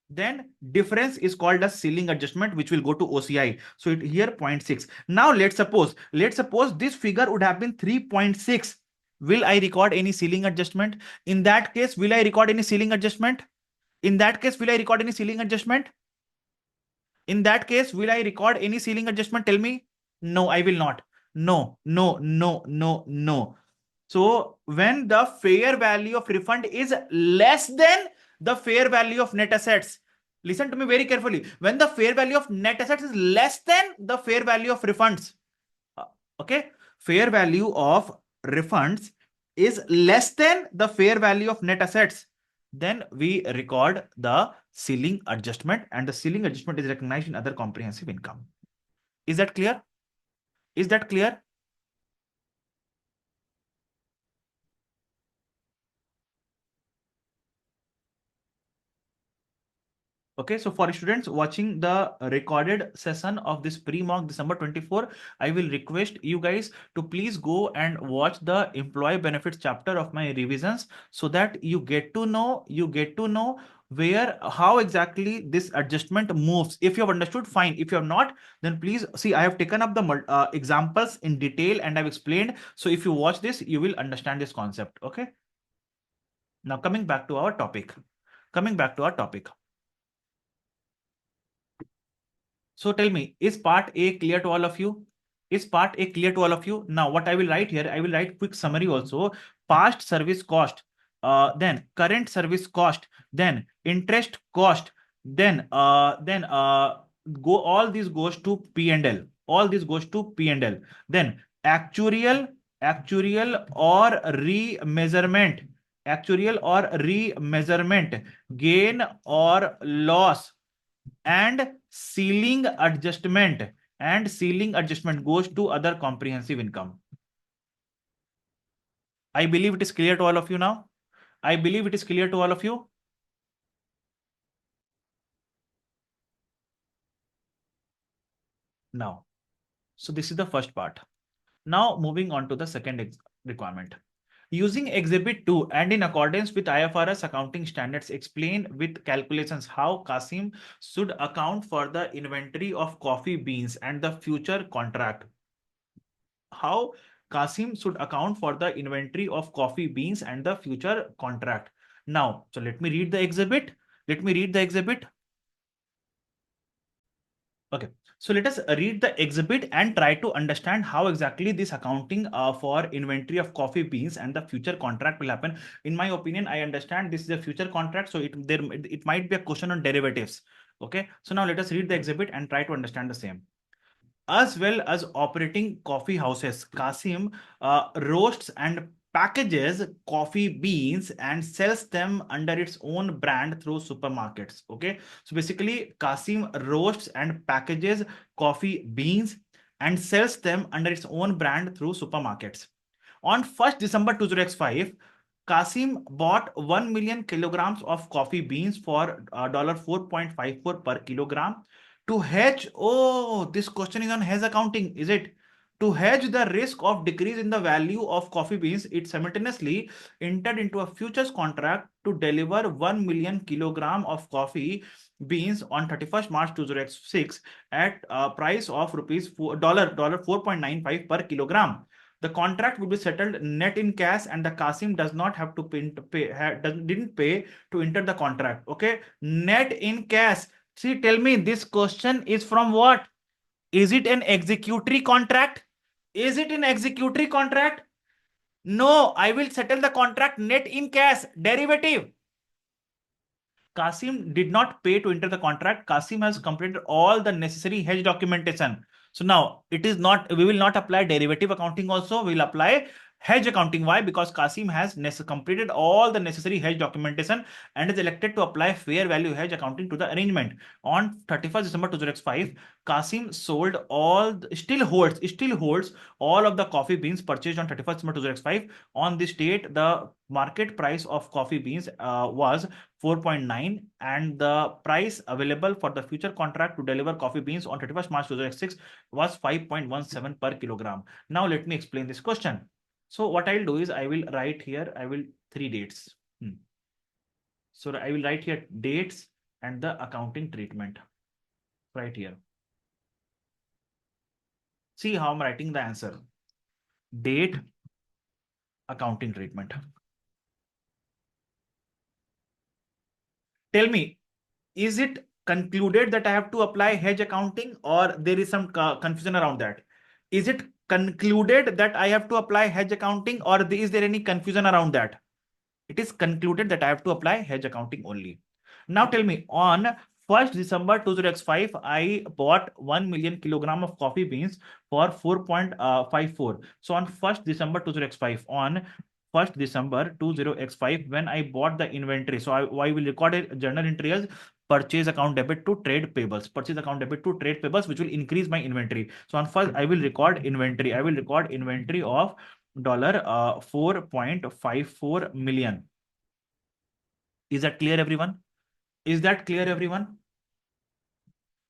then difference is called as ceiling adjustment, which will go to OCI. So it here 0.6. Now let's suppose this figure would have been 3.6. Will I record any ceiling adjustment? In that case, will I record any ceiling adjustment? In that case, will I record any ceiling adjustment? In that case, will I record any ceiling adjustment? Tell me. No, I will not. No. So when the fair value of refund is less than the fair value of net assets, listen to me very carefully. When the fair value of net assets is less than the fair value of refunds, okay, fair value of refunds is less than the fair value of net assets, then we record the ceiling adjustment, and the ceiling adjustment is recognized in other comprehensive income. Is that clear? Is that clear? Okay, so for students watching the recorded session of this pre-mock December 24, I will request you guys to please go and watch the employee benefits chapter of my revisions, so that you get to know where, how exactly this adjustment moves. If you have understood, fine. If you have not, then please see, I have taken up the examples in detail and I've explained. So if you watch this, you will understand this concept. Okay. Now coming back to our topic. So tell me, is part A clear to all of you? Now, what I will write here, I will write quick summary also. Past service cost, then current service cost, then interest cost, then go all this goes to P&L. Then actuarial or remeasurement, gain or loss, and ceiling adjustment goes to other comprehensive income. I believe it is clear to all of you now. Now, so this is the first part. Now moving on to the second requirement. Using Exhibit 2 and in accordance with IFRS accounting standards, explain with calculations how Kasim should account for the inventory of coffee beans and the future contract. How Kasim should account for the inventory of coffee beans and the future contract. Now, so let me read the exhibit. Okay, so let us read the exhibit and try to understand how exactly this accounting for inventory of coffee beans and the future contract will happen. In my opinion, I understand this is a future contract, so it might be a question on derivatives. Okay, so now let us read the exhibit and try to understand the same. As well as operating coffee houses, Kasim roasts and packages coffee beans and sells them under its own brand through supermarkets. Okay, so basically Kasim roasts and packages coffee beans and sells them under its own brand through supermarkets. On 1st December 2005, Kasim bought 1 million kilograms of coffee beans for $4.54 per kilogram. To hedge, oh, this question is on hedge accounting, is it? To hedge the risk of decrease in the value of coffee beans, it simultaneously entered into a futures contract to deliver 1 million kilogram of coffee beans on 31st March 2006 at a price of $4.95 per kilogram. The contract will be settled net in cash, and the Kasim does not have to didn't pay to enter the contract. Okay, net in cash. See, tell me, this question is from what? Is it an executory contract? No, I will settle the contract net in cash. Derivative. Kasim did not pay to enter the contract. Kasim has completed all the necessary hedge documentation. So now it is not, we will not apply derivative accounting also. We will apply Hedge accounting. Why? Because Kasim has completed all the necessary hedge documentation and is elected to apply fair value hedge accounting to the arrangement. On 31st December 2005, Kasim sold all, still holds all of the coffee beans purchased on 31st December 2005. On this date, the market price of coffee beans was 4.9, and the price available for the future contract to deliver coffee beans on 31st March 2006 was 5.17 per kilogram. Now let me explain this question. So what I'll do is I will write here, I will three dates. So I will write here dates and the accounting treatment right here. See how I'm writing the answer. Date, accounting treatment. Tell me, is it concluded that I have to apply hedge accounting, or there is some confusion around that? Is it concluded that I have to apply hedge accounting, or is there any confusion around that? It is concluded that I have to apply hedge accounting only. Now tell me, on 1st December 2005, I bought 1 million kilogram of coffee beans for 4.54. So on 1st December 2005, when I bought the inventory, so I will record a journal entry as purchase account debit to trade payables, which will increase my inventory. So on first, I will record inventory. Of dollar 4.54 million. Is that clear, everyone?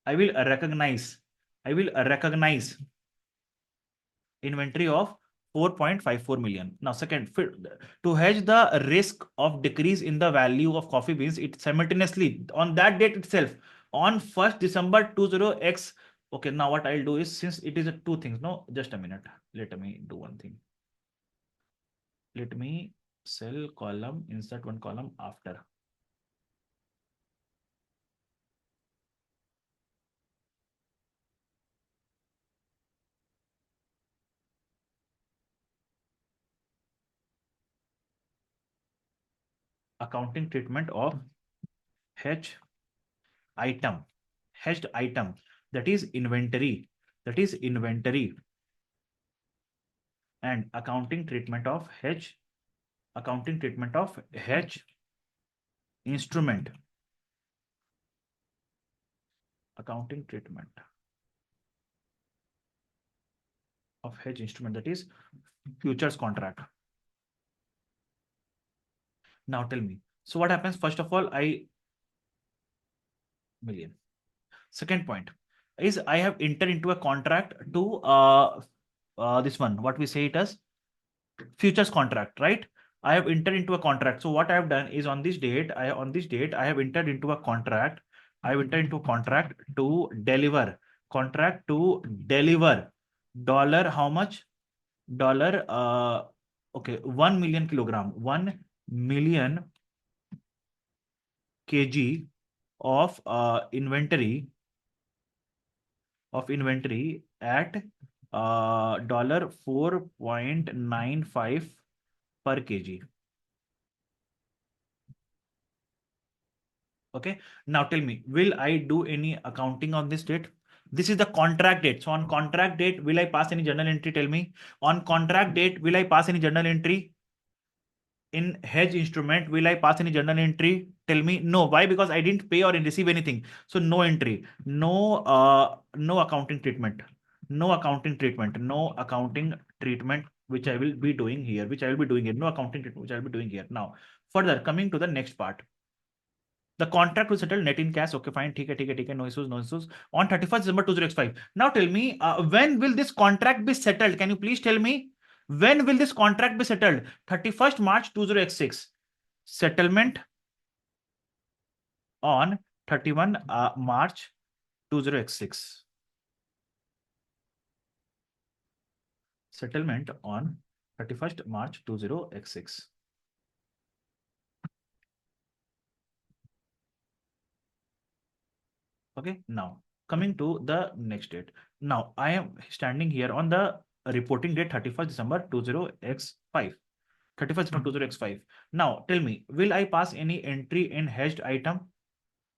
I will recognize inventory of 4.54 million. Now, second, to hedge the risk of decrease in the value of coffee beans, it simultaneously on that date itself, on 1st December 20x. Okay, now what I'll do is, since it is two things, no, just a minute. Let me do one thing. Let me cell column, insert one column after. Accounting treatment of hedged item, that is inventory, and accounting treatment of hedge instrument, accounting treatment of hedge instrument, that is futures contract. Now tell me, so what happens? First of all, million. Second point is I have entered into a contract to this one, what we say it as futures contract, right? I have entered into a contract. So what I have done is on this date, I have entered into a contract. To deliver dollar, how much? Dollar okay, 1 million kilogram, 1 million kg of inventory at dollar 4.95 per kg. Okay, now tell me, will I do any accounting on this date? This is the contract date. So on contract date, will I pass any journal entry? Tell me. On contract date, will I pass any journal entry? In hedge instrument, will I pass any journal entry? Tell me. No. Why? Because I didn't pay or receive anything. So no entry. No accounting treatment. No accounting treatment, which I will be doing here. No accounting treatment, which I will be doing here. Now, further coming to the next part. The contract will settle net in cash. Okay, fine. ठीक है. No issues. On 31st December 2005. Now tell me, when will this contract be settled? Can you please tell me? When will this contract be settled? 31st March 2006. Settlement on 31 March 2006. Settlement on 31st March 2006. Okay, now coming to the next date. Now I am standing here on the reporting date 31st December 20x5. 31st December 20x5. Now tell me, will I pass any entry in hedged item?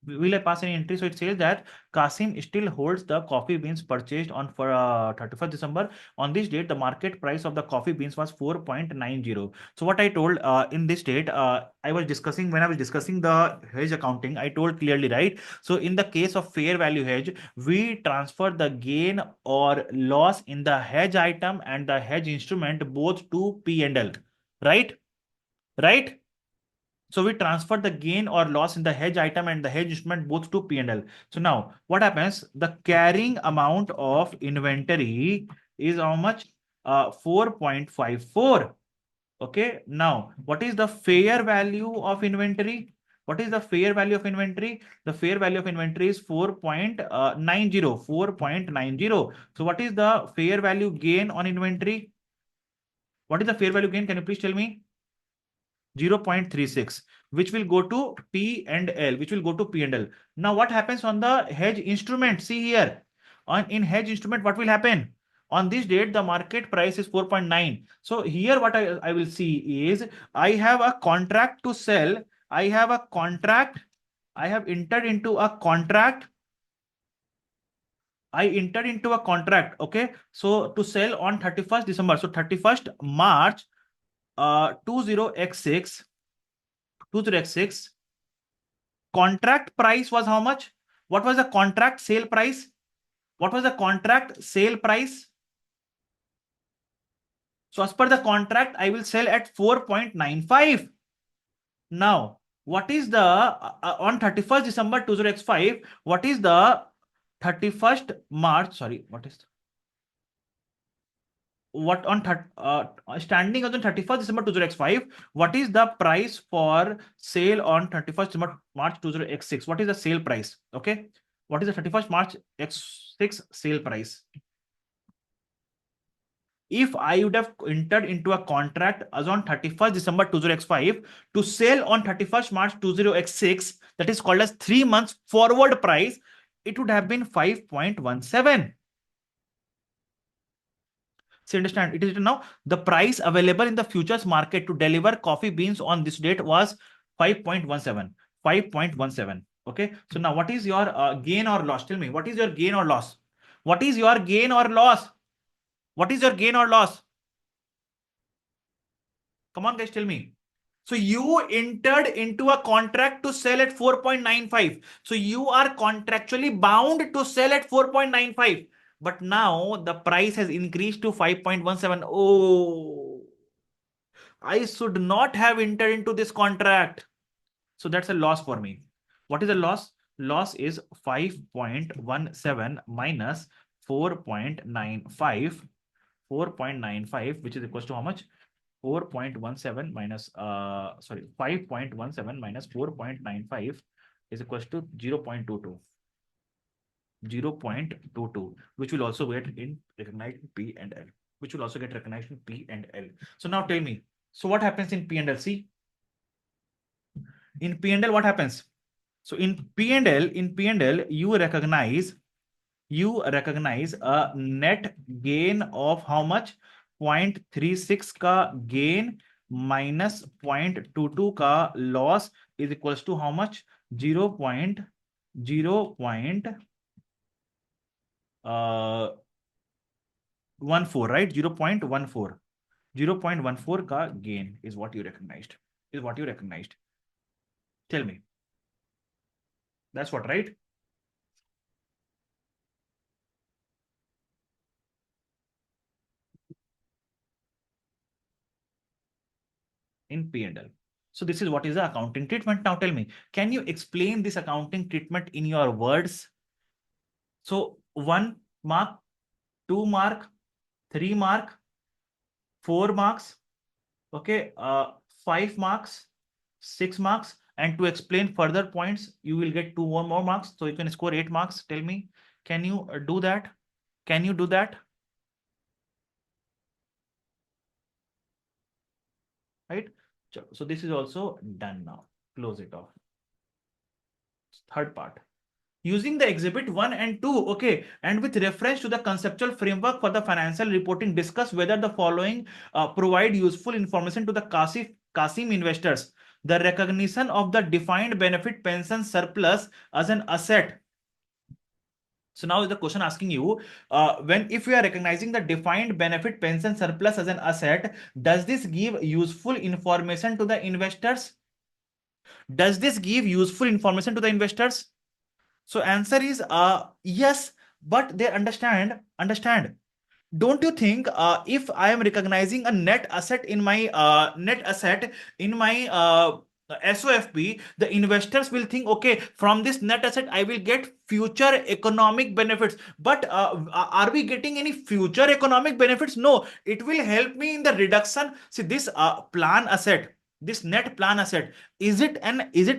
Will I pass any entry? So it says that Kasim still holds the coffee beans purchased on for 31st December. On this date, the market price of the coffee beans was 4.90. So what I told in this date, I was discussing when I was discussing the hedge accounting, I told clearly, right? So in the case of fair value hedge, we transfer the gain or loss in the hedge item and the hedge instrument both to P and L, right? Right? So we transfer the gain or loss in the hedge item and the hedge instrument both to P&L. So now what happens? The carrying amount of inventory is how much? 4.54. Okay. Now what is the fair value of inventory? What is the fair value of inventory? The fair value of inventory is 4.90. 4.90. So what is the fair value gain on inventory? What is the fair value gain? Can you please tell me? 0.36, which will go to P and L, which will go to P and L. Now, what happens on the hedge instrument? See here, on in hedge instrument, what will happen? On this date, the market price is 4.9. So here, what I will see is I have a contract to sell. I have a contract. I have entered into a contract. I entered into a contract. Okay. So to sell on 31st December. So 31st March 20x6. 20x6 contract price was how much? What was the contract sale price? What was the contract sale price? So as per the contract, I will sell at 4.95. Now, what is the on 31st December 2005? What is the 31st March? Sorry, what is what on standing as on 31st December 2005? What is the price for sale on 31st December March 2006? What is the sale price? Okay, what is the 31st March X6 sale price? If I would have entered into a contract as on 31st December 2005 to sell on 31st March 2006, that is called as 3 months forward price, it would have been 5.17. So understand, it is written now the price available in the futures market to deliver coffee beans on this date was 5.17. 5.17. Okay. So now what is your gain or loss? Tell me, what is your gain or loss? What is your gain or loss? What is your gain or loss? Come on, guys, tell me. So you entered into a contract to sell at 4.95. So you are contractually bound to sell at 4.95. But now the price has increased to 5.17. Oh, I should not have entered into this contract. So that's a loss for me. What is the loss? Loss is 5.17 minus 4.95. 4.95, which is equals to how much? 4.17 minus 5.17 minus 4.95 is equals to 0.22. 0.22, which will also get in recognized P and L, which will also get recognized in P and L. So now tell me, so what happens in P and L? See, in P and L, what happens? So in P and L, you recognize a net gain of how much? 0.36 का gain minus 0.22 का loss is equals to how much? 0.14, right? 0.14. 0.14 का gain is what you recognized. Tell me. That's what, right? In P&L. So this is what is the accounting treatment. Now tell me, can you explain this accounting treatment in your words? So 1 mark, 2 mark, 3 mark, 4 marks, okay, 5 marks, 6 marks, and to explain further points, you will get 2 more marks. So you can score 8 marks. Tell me, can you do that? Can you do that? Right? So this is also done now. Close it off. Third part. Using the exhibit 1 and 2, okay, and with reference to the conceptual framework for the financial reporting, discuss whether the following provide useful information to the Kasim investors. the recognition of the defined benefit pension surplus as an asset. So now the question asking you, when if we are recognizing the defined benefit pension surplus as an asset, does this give useful information to the investors? Does this give useful information to the investors? So answer is yes, but they understand. Don't you think if I am recognizing a net asset in my SOFP, the investors will think, okay, from this net asset I will get future economic benefits. But are we getting any future economic benefits? No, it will help me in the reduction. See, this plan asset, this net plan asset, is it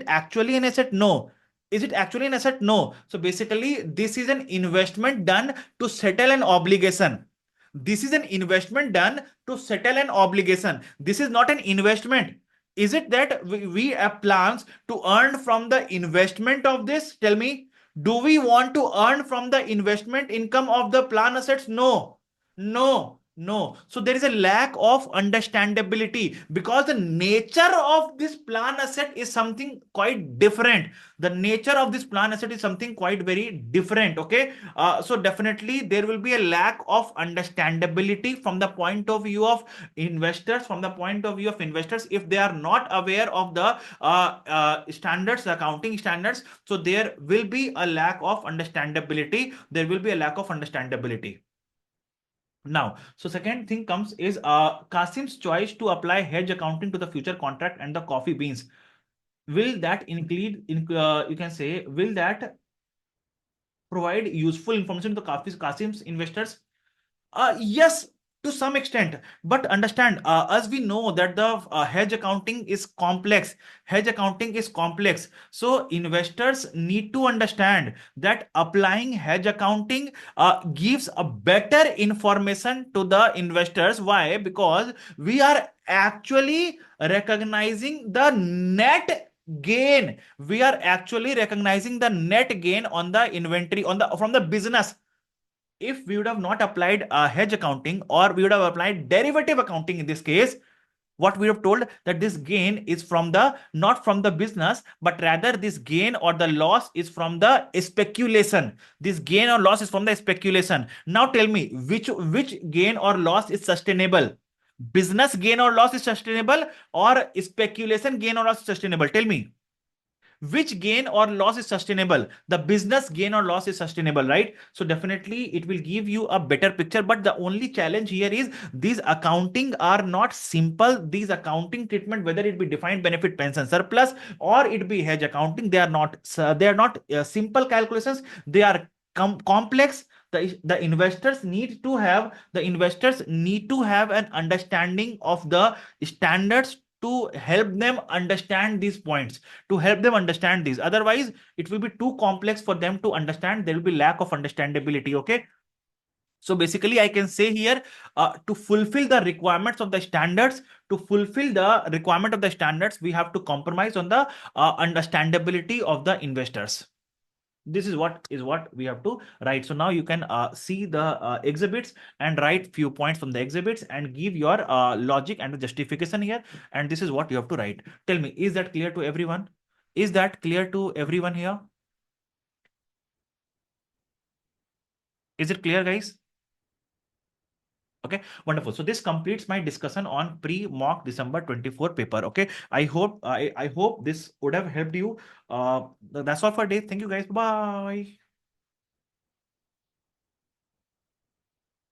actually an asset? No. Is it actually an asset? No. So basically, this is an investment done to settle an obligation. This is an investment done to settle an obligation. This is not an investment. Is it that we have plans to earn from the investment of this? Tell me, do we want to earn from the investment income of the plan assets? No, no, no. So there is a lack of understandability because the nature of this plan asset is something quite different. The nature of this plan asset is something quite very different. Okay, so definitely there will be a lack of understandability from the point of view of investors, from the point of view of investors, if they are not aware of the standards, accounting standards. So there will be a lack of understandability. There will be a lack of understandability. Now, so second thing comes is Kasim's choice to apply hedge accounting to the future contract and the coffee beans. Will that include, you can say, will that provide useful information to Kasim's investors? Yes, to some extent. But understand, as we know that the hedge accounting is complex. Hedge accounting is complex. So investors need to understand that applying hedge accounting gives a better information to the investors. Why? Because we are actually recognizing the net gain. We are actually recognizing the net gain on the inventory on the from the business. If we would have not applied hedge accounting, or we would have applied derivative accounting in this case, what we have told that this gain is from the not from the business, but rather this gain or the loss is from the speculation. This gain or loss is from the speculation. Now tell me, which gain or loss is sustainable? Business gain or loss is sustainable, or speculation gain or loss is sustainable? Tell me, which gain or loss is sustainable? The business gain or loss is sustainable, right? So definitely it will give you a better picture. But the only challenge here is these accounting are not simple. These accounting treatment, whether it be defined benefit pension surplus or it be hedge accounting, they are not simple calculations. They are complex. The investors need to have an understanding of the standards to help them understand these points, to help them understand these. Otherwise, it will be too complex for them to understand. There will be lack of understandability. Okay. So basically, I can say here, to fulfill the requirements of the standards, we have to compromise on the understandability of the investors. This is what we have to write. So now you can see the exhibits and write few points from the exhibits and give your logic and the justification here. And this is what you have to write. Tell me, is that clear to everyone? Is that clear to everyone here? Is it clear, guys? Okay, wonderful. So this completes my discussion on pre-mock December 24 paper. Okay, I hope this would have helped you. That's all for today. Thank you, guys. Bye.